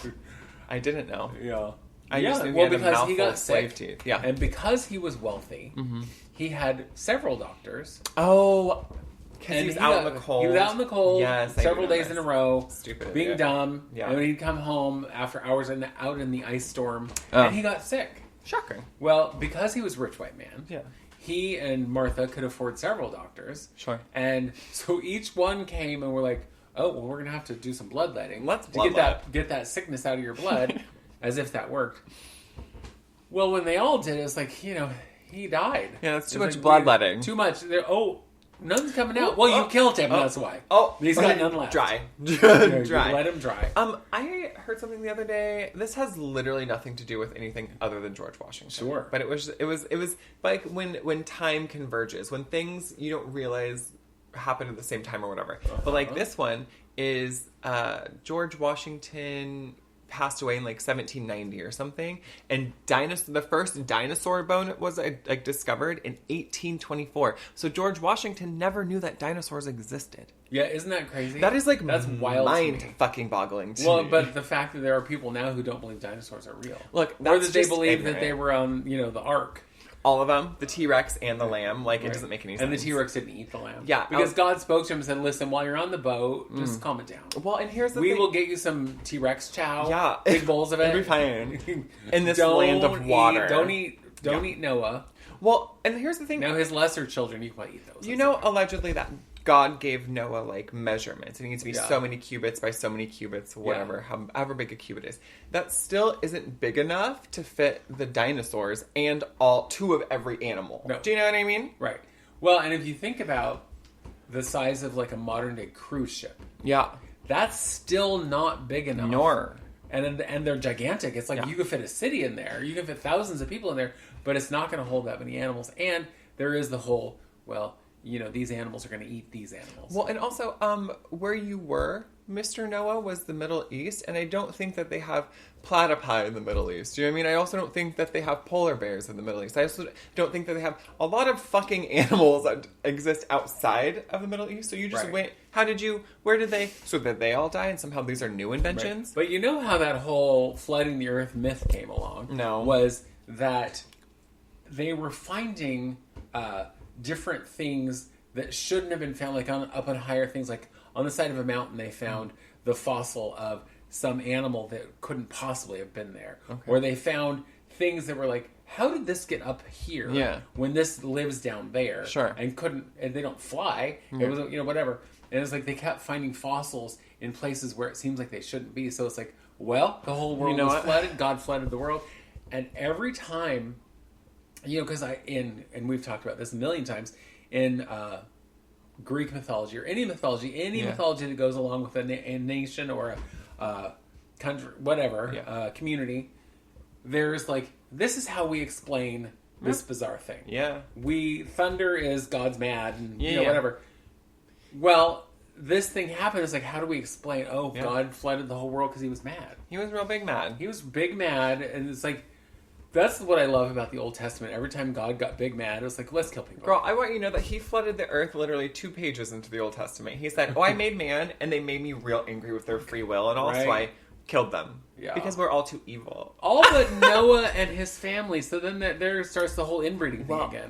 I didn't know. Yeah. I just knew because he got sick. Teeth. Yeah. And because he was wealthy, he had several doctors. Oh... Because he was out in the cold. He was out in the cold several days in a row. Stupid. Being dumb. Yeah. And he'd come home after hours out in the ice storm. And he got sick. Shocking. Well, because he was a rich white man. Yeah. He and Martha could afford several doctors. Sure. And so each one came and were like, oh, well, we're going to have to do some bloodletting. Let's get that sickness out of your blood. As if that worked. Well, when they all did, it was like, he died. Yeah, that's too much bloodletting. Too much. None's coming out. Well, you killed him, that's why. He's got none left. Dry. Dry. Let him dry. I heard something the other day. This has literally nothing to do with anything other than George Washington. Sure. But it was like when time converges, when things you don't realize happen at the same time or whatever. But like this one is George Washington passed away in like 1790 or something, and the first dinosaur bone was like discovered in 1824. So George Washington never knew that dinosaurs existed. Yeah, isn't that crazy? That's wild, mind fucking boggling to me. But the fact that there are people now who don't believe dinosaurs are real. Look, or that they believe that they were on the Ark. All of them, the T-Rex and the lamb, it doesn't make any sense. And the T-Rex didn't eat the lamb. Yeah. Because God spoke to him and said, listen, while you're on the boat, just calm it down. Well, and here's the thing. We will get you some T-Rex chow. Yeah. Big bowls of it. It'll be fine. In this land of water. Don't eat Noah. Well, and here's the thing. Now, his lesser children, you can probably eat those. Allegedly that God gave Noah, measurements. It needs to be so many cubits by so many cubits, whatever, however big a cubit is. That still isn't big enough to fit the dinosaurs and two of every animal. No. Do you know what I mean? Right. Well, and if you think about the size of, a modern-day cruise ship. Yeah. That's still not big enough. Nor. And they're gigantic. It's like you could fit a city in there. You can fit thousands of people in there, but it's not going to hold that many animals. And there is the whole, these animals are going to eat these animals. Well, and also, where you were Mr. Noah was the Middle East, and I don't think that they have platypi in the Middle East. Do you know what I mean? I also don't think that they have polar bears in the Middle East. I also don't think that they have a lot of fucking animals that exist outside of the Middle East. So you just went, where did they, so that they all die and somehow these are new inventions? Right. But you know how that whole flooding the earth myth came along? No. Was that they were finding different things that shouldn't have been found, like up on higher things, like on the side of a mountain they found the fossil of some animal that couldn't possibly have been there. Okay. Or they found things that were like, how did this get up here when this lives down there? Sure. And they don't fly. It was, whatever. And it's like they kept finding fossils in places where it seems like they shouldn't be. So it's like, well, the whole world was flooded. God flooded the world. And every time, because and we've talked about this a million times, in Greek mythology or any mythology that goes along with a nation or a country, whatever, community, there's like, this is how we explain this bizarre thing. Yeah. Thunder is God's mad and whatever. Well, this thing happened. It's like, how do we explain, God flooded the whole world because he was mad. He was real big mad. He was big mad, and it's like, that's what I love about the Old Testament. Every time God got big mad, it was like, let's kill people. Girl, I want you to know that he flooded the earth literally 2 pages into the Old Testament. He said, I made man, and they made me real angry with their free will and all, so I killed them. Yeah. Because we're all too evil. All but Noah and his family. So then there starts the whole inbreeding thing again.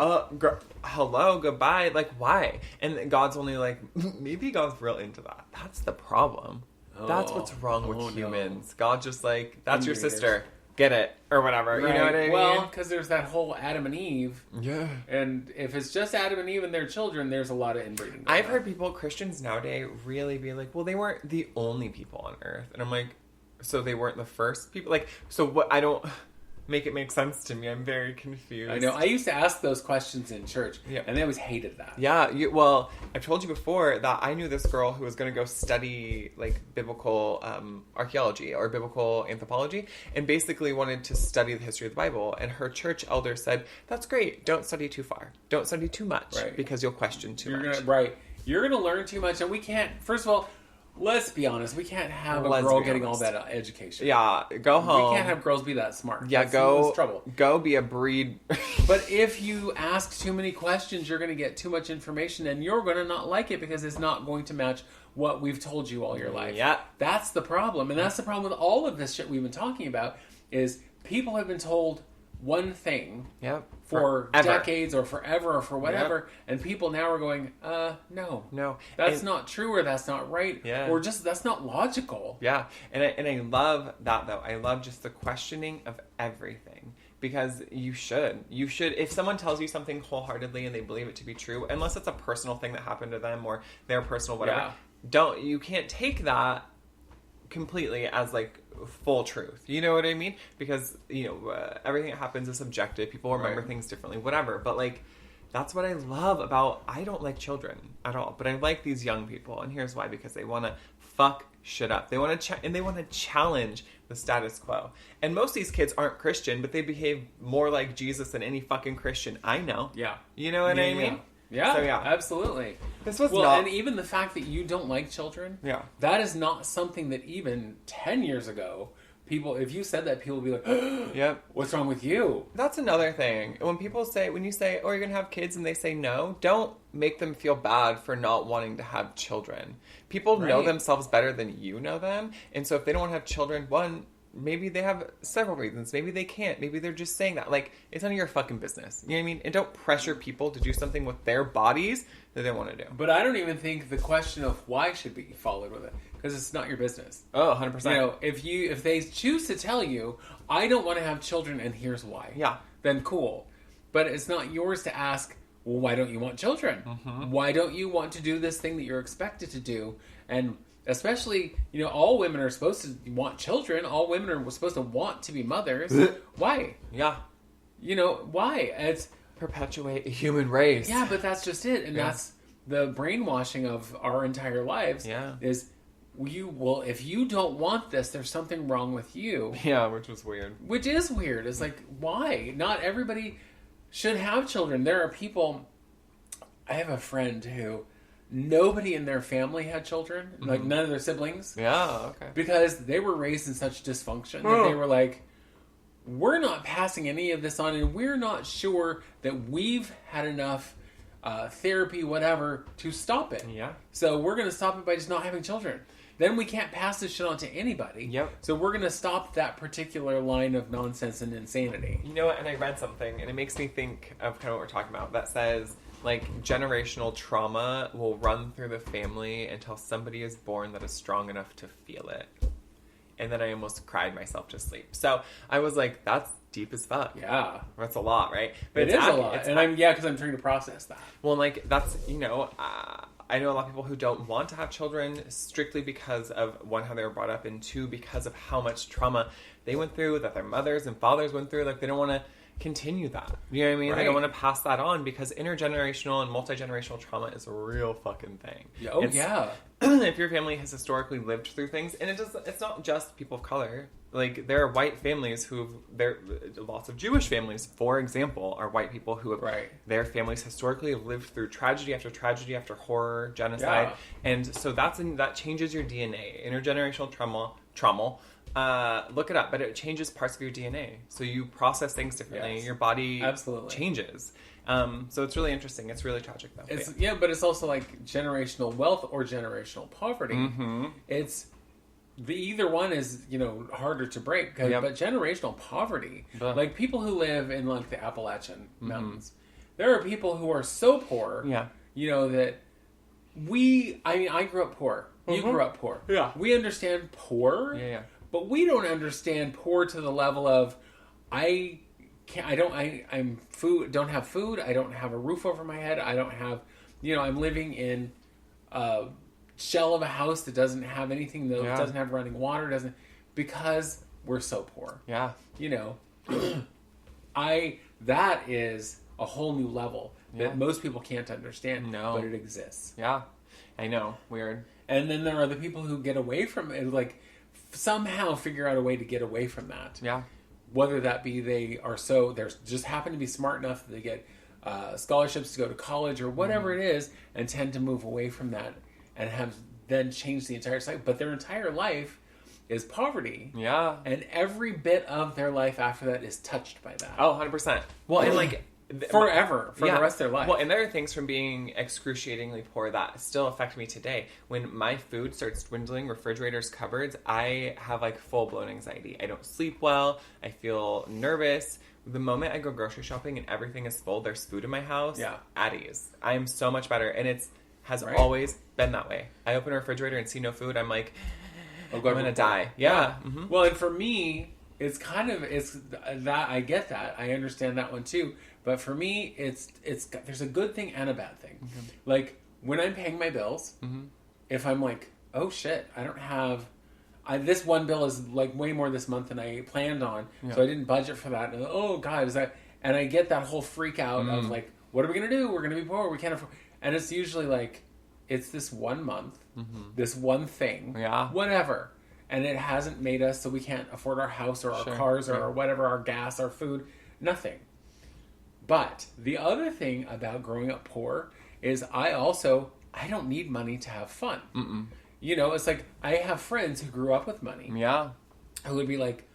Hello, goodbye. Like, why? And God's only like, maybe God's real into that. That's the problem. That's what's wrong with humans. No. God just like, that's your sister. Get it, or whatever. Right. You know what I mean? Well, because there's that whole Adam and Eve. Yeah. And if it's just Adam and Eve and their children, there's a lot of inbreeding. I've heard Christians nowadays, really be like, well, they weren't the only people on Earth. And I'm like, so they weren't the first people? Like, so what? I don't make it make sense to me. I'm very confused. I know. I used to ask those questions in church, and they always hated that. Yeah. Well, I've told you before that I knew this girl who was going to go study like biblical archaeology or biblical anthropology, and basically wanted to study the history of the Bible. And her church elder said, "That's great. Don't study too far. Don't study too much, because you'll question too much." You're going to learn too much, and we can't. First of all, let's be honest. We can't have a girl getting all that education. Yeah, go home. We can't have girls be that smart. Yeah, that's trouble. Go be a breed. But if you ask too many questions, you're going to get too much information, and you're going to not like it because it's not going to match what we've told you all your life. Yeah, that's the problem, and that's the problem with all of this shit we've been talking about. Is people have been told one thing for decades or forever or for whatever, and people now are going, no, that's not true, or that's not right, or just that's not logical. Yeah, and I love that though. I love just the questioning of everything, because you should if someone tells you something wholeheartedly and they believe it to be true, unless it's a personal thing that happened to them or their personal whatever, you can't take that completely as like full truth. You know what I mean? Because everything that happens is subjective. People remember things differently, whatever. But like, that's what I love about. I don't like children at all, but I like these young people, and here's why: because they want to fuck shit up. They want to and they want to challenge the status quo. And most of these kids aren't Christian, but they behave more like Jesus than any fucking Christian I know. Yeah, you know what I mean? Yeah, so, absolutely. This was and even the fact that you don't like children, that is not something that even 10 years ago, if you said that, people would be like, yep, what's wrong with you? That's another thing. When you say, oh, you're going to have kids, and they say no, don't make them feel bad for not wanting to have children. People know themselves better than you know them, and so if they don't want to have children, maybe they have several reasons. Maybe they can't. Maybe they're just saying that. Like, it's none of your fucking business. You know what I mean? And don't pressure people to do something with their bodies that they want to do. But I don't even think the question of why should be followed with it. Because it's not your business. Oh, 100%. If they choose to tell you, I don't want to have children and here's why. Yeah. Then cool. But it's not yours to ask, well, why don't you want children? Mm-hmm. Why don't you want to do this thing that you're expected to do? And especially, all women are supposed to want children. All women are supposed to want to be mothers. Why? Yeah. Why? It's perpetuate a human race. Yeah, but that's just it. And that's the brainwashing of our entire lives. Yeah. Is if you don't want this, there's something wrong with you. Yeah, which is weird. Which is weird. It's like, why? Not everybody should have children. There are people... I have a friend who... nobody in their family had children, like none of their siblings. Yeah, okay. Because they were raised in such dysfunction that they were like, we're not passing any of this on, and we're not sure that we've had enough therapy, whatever, to stop it. Yeah. So we're going to stop it by just not having children. Then we can't pass this shit on to anybody. Yep. So we're going to stop that particular line of nonsense and insanity. You know what? And I read something, and it makes me think of kind of what we're talking about, that says, like, generational trauma will run through the family until somebody is born that is strong enough to feel it. And then I almost cried myself to sleep. So I was like, that's deep as fuck. Yeah. That's a lot, right? But it is a lot. And because I'm trying to process that. Well, like, that's, you know, I know a lot of people who don't want to have children strictly because of, one, how they were brought up, and two, because of how much trauma they went through, that their mothers and fathers went through. Like, they don't want to continue that. You know what I mean? Right. They don't want to pass that on, because intergenerational and multi-generational trauma is a real fucking thing. Oh, yeah. If your family has historically lived through things, and it's not just people of color. Like, there are white families lots of Jewish families, for example, are white people who have, their families historically have lived through tragedy after horror, genocide. Yeah. And so that changes your DNA. Intergenerational trauma. Look it up, but it changes parts of your DNA. So you process things differently. Yes. Your body changes. So it's really interesting. It's really tragic, though. But it's also like generational wealth or generational poverty. Mm-hmm. Either one is, harder to break. But generational poverty, like people who live in like the Appalachian Mountains, there are people who are so poor, that I grew up poor. You grew up poor. Yeah. We understand poor. Yeah. But we don't understand poor to the level of don't have food. I don't have a roof over my head. I don't have, I'm living in a shell of a house that doesn't have anything, doesn't have running water, because we're so poor. Yeah. That is a whole new level that most people can't understand. No. But it exists. Yeah. I know. Weird. And then there are the people who get away from it, like somehow figure out a way to get away from that. Yeah. Whether that be they just happen to be smart enough that they get scholarships to go to college or whatever it is, and tend to move away from that and have then changed the entire cycle. But their entire life is poverty. Yeah. And every bit of their life after that is touched by that. Oh, 100%. Well, and like... forever, for the rest of their life. Well, and there are things from being excruciatingly poor that still affect me today. When my food starts dwindling, refrigerators, cupboards, I have like full-blown anxiety. I don't sleep well. I feel nervous. The moment I go grocery shopping and everything is full, there's food in my house, at ease. I am so much better, and has always been that way. I open a refrigerator and see no food, I'm like, I'm going to die. Yeah. Mm-hmm. Well, and for me, it's that I get that. I understand that one too. But for me, there's a good thing and a bad thing. Mm-hmm. Like, when I'm paying my bills, if I'm like, oh shit, I don't have... this one bill is like way more this month than I planned on, so I didn't budget for that. And, oh god, is that... And I get that whole freak out of like, what are we going to do? We're going to be poor. We can't afford... And it's usually like, it's this 1 month, this one thing, whatever. And it hasn't made us so we can't afford our house or our cars or whatever, our gas, our food, nothing. But the other thing about growing up poor is I don't need money to have fun. Mm-mm. It's like I have friends who grew up with money. Yeah. Who would be like,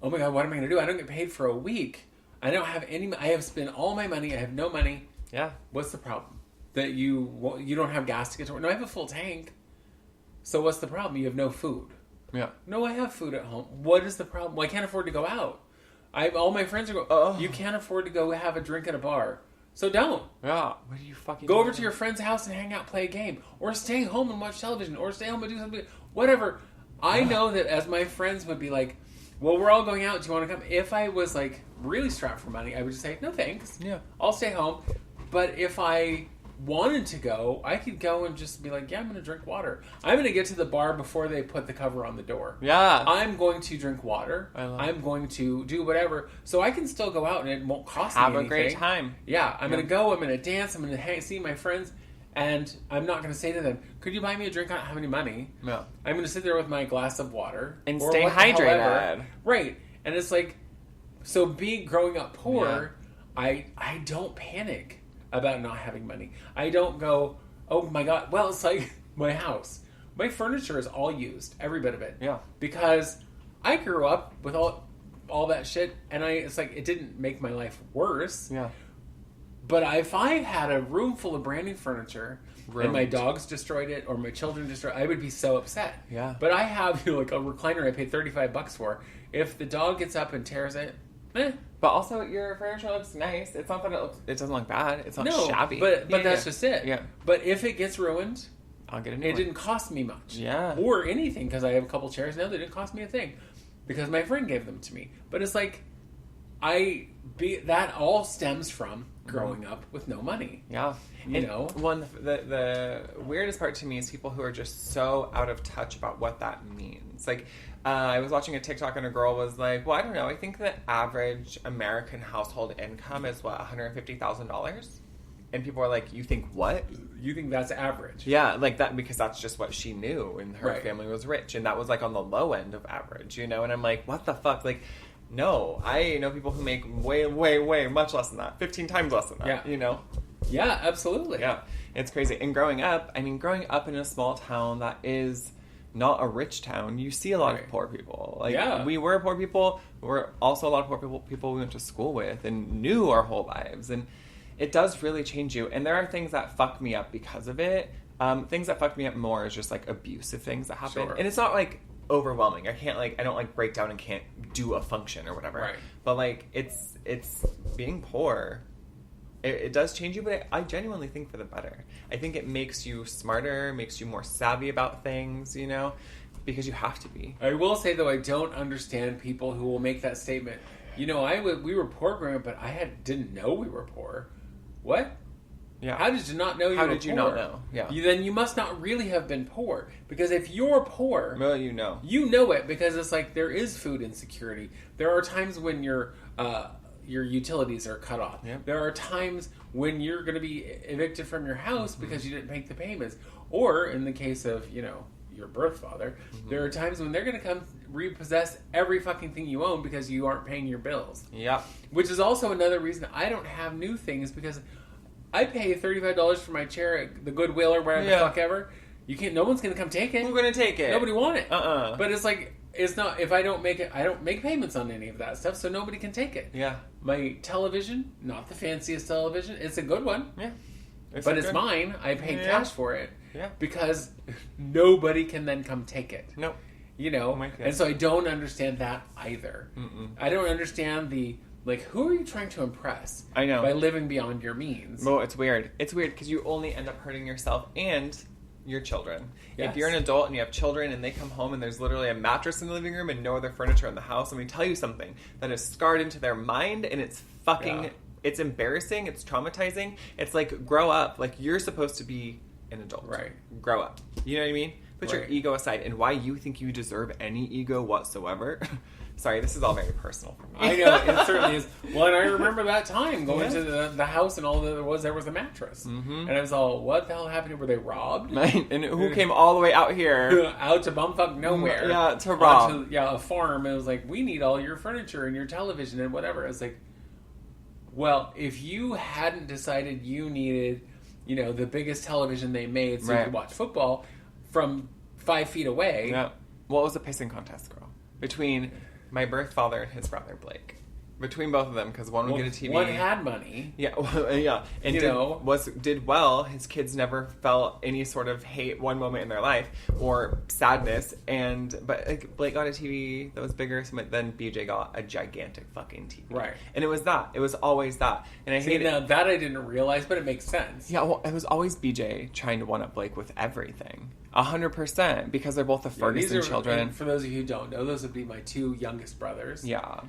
oh my god, what am I going to do? I don't get paid for a week. I don't have I have spent all my money. I have no money. Yeah. What's the problem? That you don't have gas to get to work? No, I have a full tank. So what's the problem? You have no food. Yeah. No, I have food at home. What is the problem? Well, I can't afford to go out. All my friends are going, you can't afford to go have a drink at a bar. So don't. Yeah. What are you fucking Go over to your friend's house and hang out, play a game. Or stay home and watch television. Or stay home and do something. Whatever. I know that as my friends would be like, well, we're all going out. Do you want to come? If I was like really strapped for money, I would just say, no thanks. Yeah. I'll stay home. But if I wanted to go, I could go and just be like, yeah, I'm going to drink water. I'm going to get to the bar before they put the cover on the door. Yeah. I'm going to drink water. I'm going to do whatever. So I can still go out and it won't cost me anything. Have a great time. Yeah. I'm going to go. I'm going to dance. I'm going to see my friends. And I'm not going to say to them, could you buy me a drink? I don't have any money. No. I'm going to sit there with my glass of water. And stay hydrated. Right. And it's like, so growing up poor, I don't panic about not having money. I don't go, Oh my God. Well, it's like my house. My furniture is all used, every bit of it. Yeah. Because I grew up with all that shit, and it's like, it didn't make my life worse. Yeah. But if I had a room full of brand new furniture and my dogs destroyed it or my children destroyed it, I would be so upset. Yeah. But I have like a recliner I paid $35 for. If the dog gets up and tears it, eh. But also, your furniture looks nice. It's not that it doesn't look bad. It's not shabby. But that's just it. Yeah. But if it gets ruined, I'll get a new it one. didn't cost me much. Yeah. Or anything, because I have a couple chairs now that didn't cost me a thing. Because my friend gave them to me. But it's like, that all stems from growing up with no money. Yeah. You know? The weirdest part to me is people who are just so out of touch about what that means. Like, I was watching a TikTok and a girl was like, well, I don't know. I think the average American household income is, what, $150,000? And people are like, you think what? You think that's average? Yeah, like that, because that's just what she knew, and her Right. family was rich, and that was like on the low end of average, you know? And I'm like, what the fuck? Like, no, I know people who make way, way, way much less than that, 15 times less than that, Yeah. you know? Yeah, absolutely. Yeah, it's crazy. And growing up in a small town that is not a rich town, you see a lot Right. of poor people. Like, Yeah. we were poor people. We're also a lot of poor people we went to school with and knew our whole lives. And it does really change you. And there are things that fuck me up because of it. Things that fuck me up more is just, like, abusive things that happen. Sure. And it's not, like, overwhelming. I don't, like, break down and can't do a function or whatever. Right. But, like, it's being poor. It does change you, but I genuinely think for the better. I think it makes you smarter, makes you more savvy about things, you know, because you have to be. I will say, though, I don't understand people who will make that statement. You know, we were poor growing up, but didn't know we were poor. What? Yeah. How did you not know you were poor? How did you not know? Yeah. Then you must not really have been poor. Because if you're poor... Well, you know. You know it, because it's like there is food insecurity. There are times when your utilities are cut off. Yep. There are times when you're going to be evicted from your house because you didn't make the payments. Or, in the case of, you know, your birth father, there are times when they're going to come repossess every fucking thing you own because you aren't paying your bills. Yeah. Which is also another reason I don't have new things, because I pay $35 for my chair at the Goodwill or whatever the fuck ever. You can't. No one's going to come take it. Who's going to take it? Nobody want it. But it's like, it's not, if I don't make it, I don't make payments on any of that stuff, so nobody can take it. Yeah. My television, not the fanciest television. It's a good one. Yeah. But it's mine. I paid cash for it. Yeah. Because nobody can then come take it. No. You know? And so I don't understand that either. I don't understand who are you trying to impress? I know. By living beyond your means. Well, it's weird. It's weird because you only end up hurting yourself and your children. Yes. If you're an adult and you have children and they come home and there's literally a mattress in the living room and no other furniture in the house, let me tell you something that is scarred into their mind, and it's fucking... Yeah. It's embarrassing. It's traumatizing. It's like, grow up. Like, you're supposed to be an adult. Right. Grow up. You know what I mean? Put your Right. ego aside. And why you think you deserve any ego whatsoever. Sorry, this is all very personal for me. I know, it certainly is. Well, and I remember that time going to the house, and all there was a mattress. And I was all, what the hell happened? Were they robbed? And who came all the way out here? Out to bumfuck nowhere. Yeah, to rob. Onto, a farm. It was like, we need all your furniture and your television and whatever. I was like, well, if you hadn't decided you needed, the biggest television they made so you could watch football from 5 feet away. Yeah. What was the pissing contest, girl? Between my birth father and his brother, Blake. Between both of them, because one would get a TV. One had money. Yeah, yeah. And did well. His kids never felt any sort of hate one moment in their life or sadness. But Blake got a TV that was bigger, then BJ got a gigantic fucking TV. Right. And it was that. It was always that. And I hated now that I didn't realize, but it makes sense. Yeah, well, it was always BJ trying to one-up Blake with everything. 100%, because they're both the Ferguson children. And for those of you who don't know, those would be my two youngest brothers. Yeah.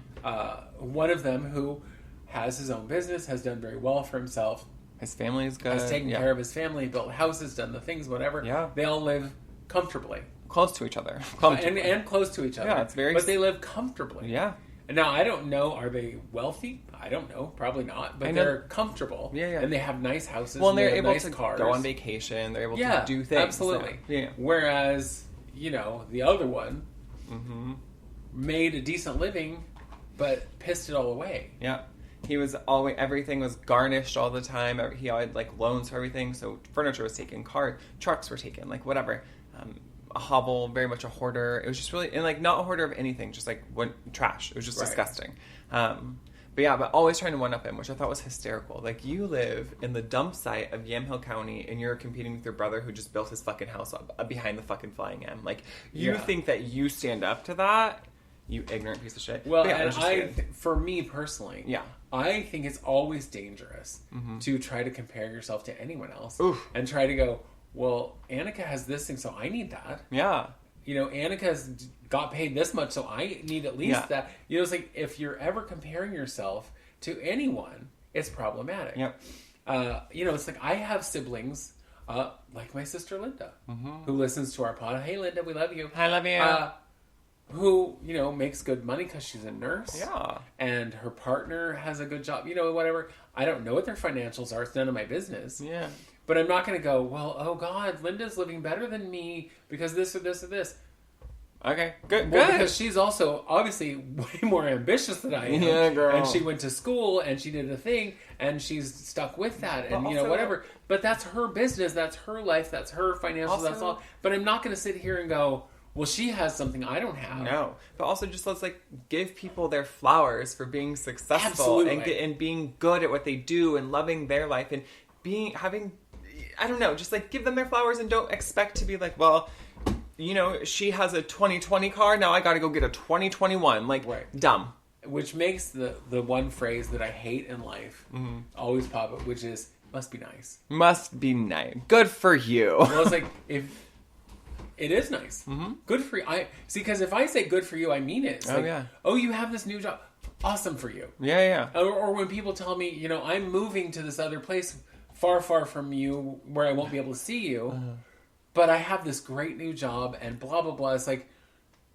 One of them who has his own business, has done very well for himself. His family is good. Has taken care of his family, built houses, done the things, whatever. Yeah. They all live comfortably. Close to each other. And close to each other. Yeah, it's very... But they live comfortably. Yeah. And now, I don't know, are they wealthy? I don't know. Probably not. But they're comfortable. Yeah. And they have nice houses. Well, and they're able nice to cars. go on vacation. They're able to do things. Absolutely. Yeah. Whereas, the other one made a decent living, but pissed it all away. Yeah. He was always, everything was garnished all the time. He had like loans for everything. So furniture was taken, trucks were taken, like whatever. A hovel, very much a hoarder. It was just really, and like not a hoarder of anything, just like trash. It was just disgusting. But always trying to one up him, which I thought was hysterical. Like, you live in the dump site of Yamhill County, and you're competing with your brother who just built his fucking house up behind the fucking Flying M. Like, you think that you stand up to that, you ignorant piece of shit. Well, and for me personally, I think it's always dangerous to try to compare yourself to anyone else. Oof. And try to go, well, Annika has this thing, so I need that. Yeah. You know, Annika's got paid this much, so I need at least that. You know, it's like, if you're ever comparing yourself to anyone, it's problematic. Yep. You know, it's like, I have siblings, like my sister Linda, who listens to our pod. Hey, Linda, we love you. I love you. Who, you know, makes good money because she's a nurse. Yeah. And her partner has a good job, you know, whatever. I don't know what their financials are. It's none of my business. Yeah. But I'm not going to go, well, oh God, Linda's living better than me because this or this or this. Okay, good. Because she's also obviously way more ambitious than I am. Yeah, girl. And she went to school and she did a thing and she's stuck with that and, But you know, also, whatever. But that's her business. That's her life. That's her financials. That's all. But I'm not going to sit here and go, well, she has something I don't have. No. But also just let's like give people their flowers for being successful and being good at what they do and loving their life and having, I don't know, just like give them their flowers and don't expect to be like, well, you know, she has a 2020 car, now I gotta go get a 2021. Like, dumb. Which makes the one phrase that I hate in life always pop up, which is, must be nice. Must be nice. Good for you. Well, it's like, if it is nice. Good for you. See, because if I say good for you, I mean it. It's oh, you have this new job. Awesome for you. Yeah. Or when people tell me, you know, I'm moving to this other place far, far from you where I won't be able to see you, but I have this great new job and blah, blah, blah. It's like,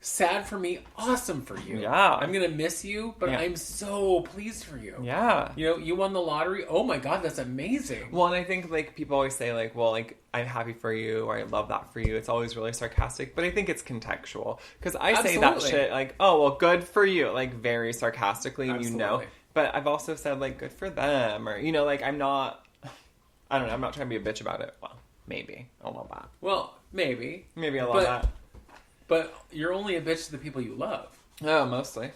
sad for me, awesome for you. Yeah. I'm going to miss you, but I'm so pleased for you. Yeah. You know, you won the lottery. Oh my God, that's amazing. Well, and I think, like, people always say, like, well, like, I'm happy for you, or I love that for you. It's always really sarcastic, but I think it's contextual. Because I say that shit, like, oh, well, good for you, like, very sarcastically, you know. But I've also said, like, good for them, or, you know, like, I'm not trying to be a bitch about it. Well, maybe. A little bit. Well, maybe. Maybe a lot of that. But you're only a bitch to the people you love. Oh, mostly.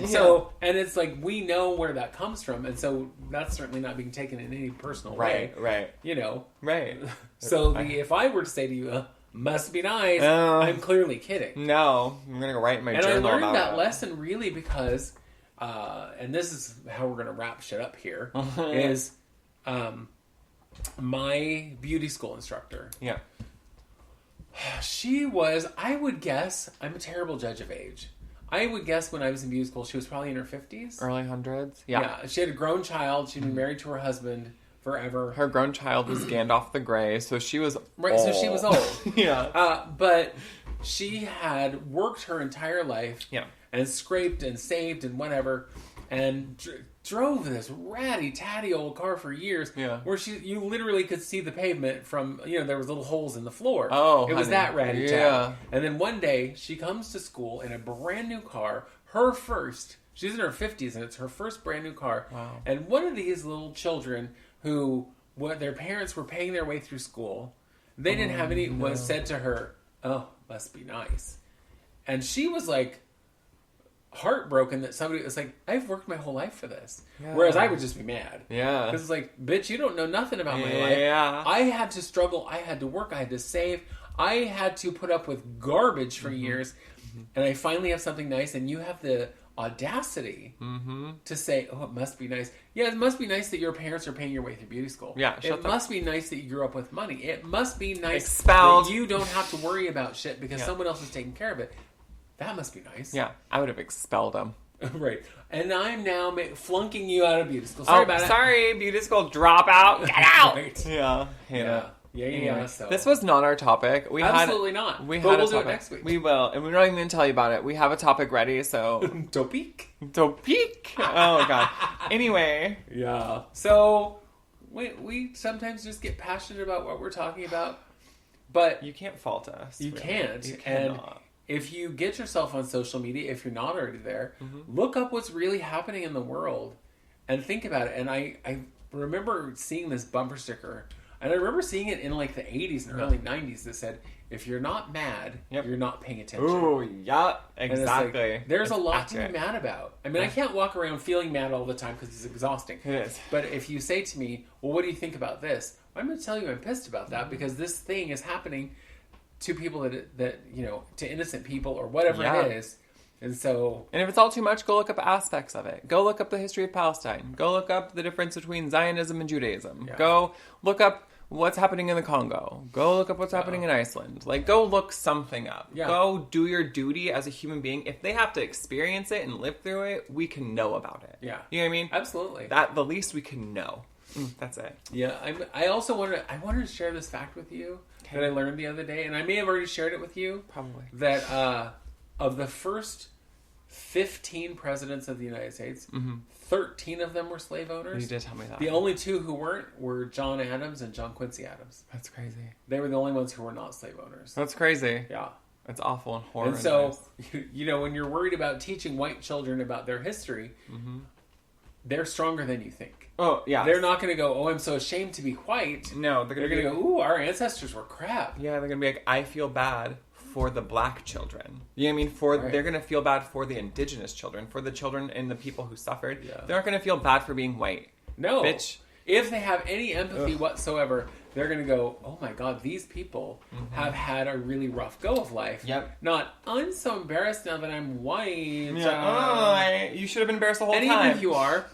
So, and it's like, we know where that comes from, and so that's certainly not being taken in any personal way. Right. You know. Right. So if I were to say to you, must be nice, I'm clearly kidding. No. I'm going to go write in my journal about it. And I learned that lesson really because, and this is how we're going to wrap shit up here, is my beauty school instructor. Yeah. She was, I would guess, I'm a terrible judge of age. I would guess when I was in beauty school, she was probably in her 50s. Early hundreds? Yeah. She had a grown child. She'd been married to her husband forever. Her grown child was Gandalf the Grey, so she was old. So she was old. Yeah. But she had worked her entire life. Yeah. And scraped and saved and whatever. And drove this ratty-tatty old car for years. Yeah. Where you literally could see the pavement from, you know, there was little holes in the floor. Oh, it was that ratty-tatty. Yeah. And then one day, she comes to school in a brand new car, her first. She's in her 50s, and it's her first brand new car. Wow. And one of these little children who, their parents were paying their way through school, they didn't have any, was said to her, oh, must be nice. And she was like, heartbroken that somebody was like, I've worked my whole life for this. Yeah. Whereas I would just be mad. Yeah. Because it's like, bitch, you don't know nothing about my life. Yeah. I had to struggle. I had to work. I had to save. I had to put up with garbage for years. And I finally have something nice. And you have the audacity to say, oh, it must be nice. Yeah, it must be nice that your parents are paying your way through beauty school. Yeah, it must be nice that you grew up with money. It must be nice that you don't have to worry about shit because someone else is taking care of it. That must be nice. Yeah, I would have expelled him. Right. And I'm now flunking you out of beauty school. Sorry about it. Sorry, beauty school dropout. Get out! Right. Yeah. Yeah. So. This was not our topic. Absolutely not. But we'll do it next week. We will. And we're not even going to tell you about it. We have a topic ready, so... Topic? Oh, God. Anyway. Yeah. So, we sometimes just get passionate about what we're talking about, but... You can't fault us. You really. can't. You cannot. If you get yourself on social media, if you're not already there, look up what's really happening in the world and think about it. And I remember seeing this bumper sticker, and I remember seeing it in like the 80s and early 90s that said, if you're not mad, you're not paying attention. Ooh, yeah, exactly. Like, there's a lot to be mad about. I mean, I can't walk around feeling mad all the time because it's exhausting. It is. But if you say to me, well, what do you think about this? I'm going to tell you I'm pissed about that because this thing is happening to people that you know, to innocent people or whatever it is. And so... And if it's all too much, go look up aspects of it. Go look up the history of Palestine. Go look up the difference between Zionism and Judaism. Yeah. Go look up what's happening in the Congo. Go look up what's happening in Iceland. Like, go look something up. Yeah. Go do your duty as a human being. If they have to experience it and live through it, we can know about it. Yeah. You know what I mean? Absolutely. The least we can know. That's it. Yeah. I also wanted to share this fact with you that I learned the other day, and I may have already shared it with you. Probably. That of the first 15 presidents of the United States, 13 of them were slave owners. You did tell me that. The only two who weren't were John Adams and John Quincy Adams. That's crazy. They were the only ones who were not slave owners. That's crazy. Yeah. It's awful and horrible. And so, you know, when you're worried about teaching white children about their history, they're stronger than you think. Oh, yeah. They're not going to go, oh, I'm so ashamed to be white. No, they're going to go, ooh, our ancestors were crap. Yeah, they're going to be like, I feel bad for the black children. You know what I mean? They're going to feel bad for the indigenous children, for the children and the people who suffered. Yeah. They're not going to feel bad for being white. No. Bitch. If they have any empathy whatsoever, they're going to go, oh my God, these people have had a really rough go of life. Yep. Not, I'm so embarrassed now that I'm white. Yeah. You should have been embarrassed the whole time. And even if you are,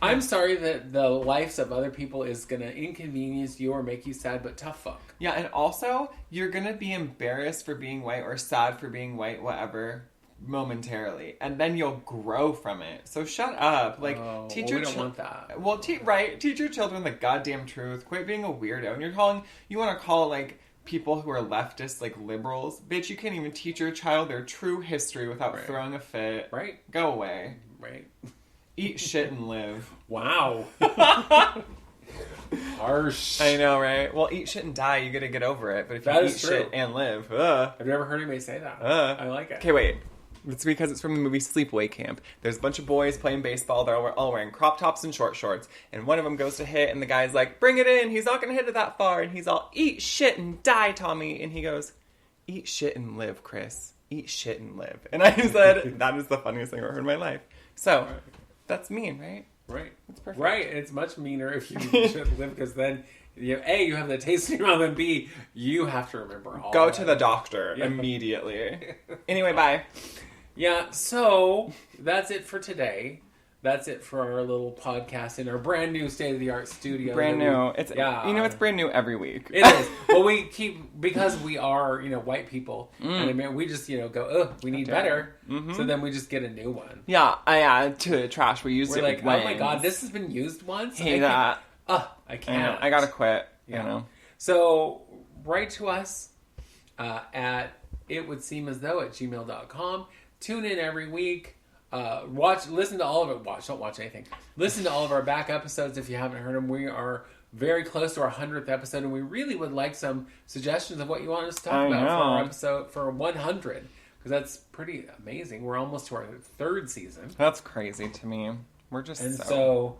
I'm sorry that the lives of other people is going to inconvenience you or make you sad, but tough fuck. Yeah, and also, you're going to be embarrassed for being white or sad for being white, whatever, momentarily. And then you'll grow from it. So shut up. Like, teach your we don't want that. Well, teach your children the goddamn truth. Quit being a weirdo. And you want to call, like, people who are leftists, like, liberals. Bitch, you can't even teach your child their true history without throwing a fit. Right. Go away. Right. Eat shit and live. Wow. Harsh. I know, right? Well, eat shit and die, you gotta get over it. But if you eat shit and live, I've never heard anybody say that. I like it. Okay, wait. It's because it's from the movie Sleepaway Camp. There's a bunch of boys playing baseball. They're all wearing crop tops and short shorts. And one of them goes to hit, and the guy's like, bring it in. He's not gonna hit it that far. And he's all, eat shit and die, Tommy. And he goes, eat shit and live, Chris. Eat shit and live. And I said, that is the funniest thing I've ever heard in my life. So... That's mean, right? Right. That's perfect. Right. And it's much meaner if you should live because then, you have the taste in your mouth, and B, you have to remember all Go to the doctor immediately. Anyway, bye. Yeah, so that's it for today. That's it for our little podcast in our brand new state-of-the-art studio. Brand new. It's brand new every week. It is. Well, we keep, because we are, white people, and I mean, we just, go, we need better. So then we just get a new one. Yeah, I add to the trash. We used We're it like, with oh my God, this has been used once? Hate that. I can't. I gotta quit, So, write to us at itwouldseemasthough@gmail.com. Tune in every week. Listen to all of it. Don't watch anything. Listen to all of our back episodes if you haven't heard them. We are very close to our 100th episode, and we really would like some suggestions of what you want us to talk about for our episode for 100, because that's pretty amazing. We're almost to our third season. That's crazy to me. We're just so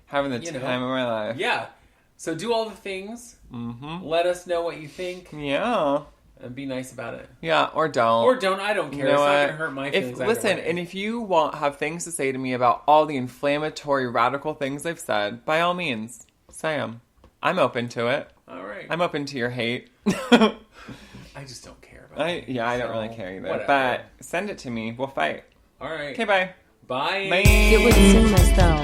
having the time of my life. Yeah. So do all the things. Let us know what you think. Yeah. And be nice about it. Yeah, or don't. Or don't. I don't care. It's not going to hurt my feelings. And if you have things to say to me about all the inflammatory, radical things I've said, by all means, say them. I'm open to it. All right. I'm open to your hate. I just don't care about it. I don't really care either. Whatever. But send it to me. We'll fight. All right. Okay, bye. Bye. Bye. It would seem as though.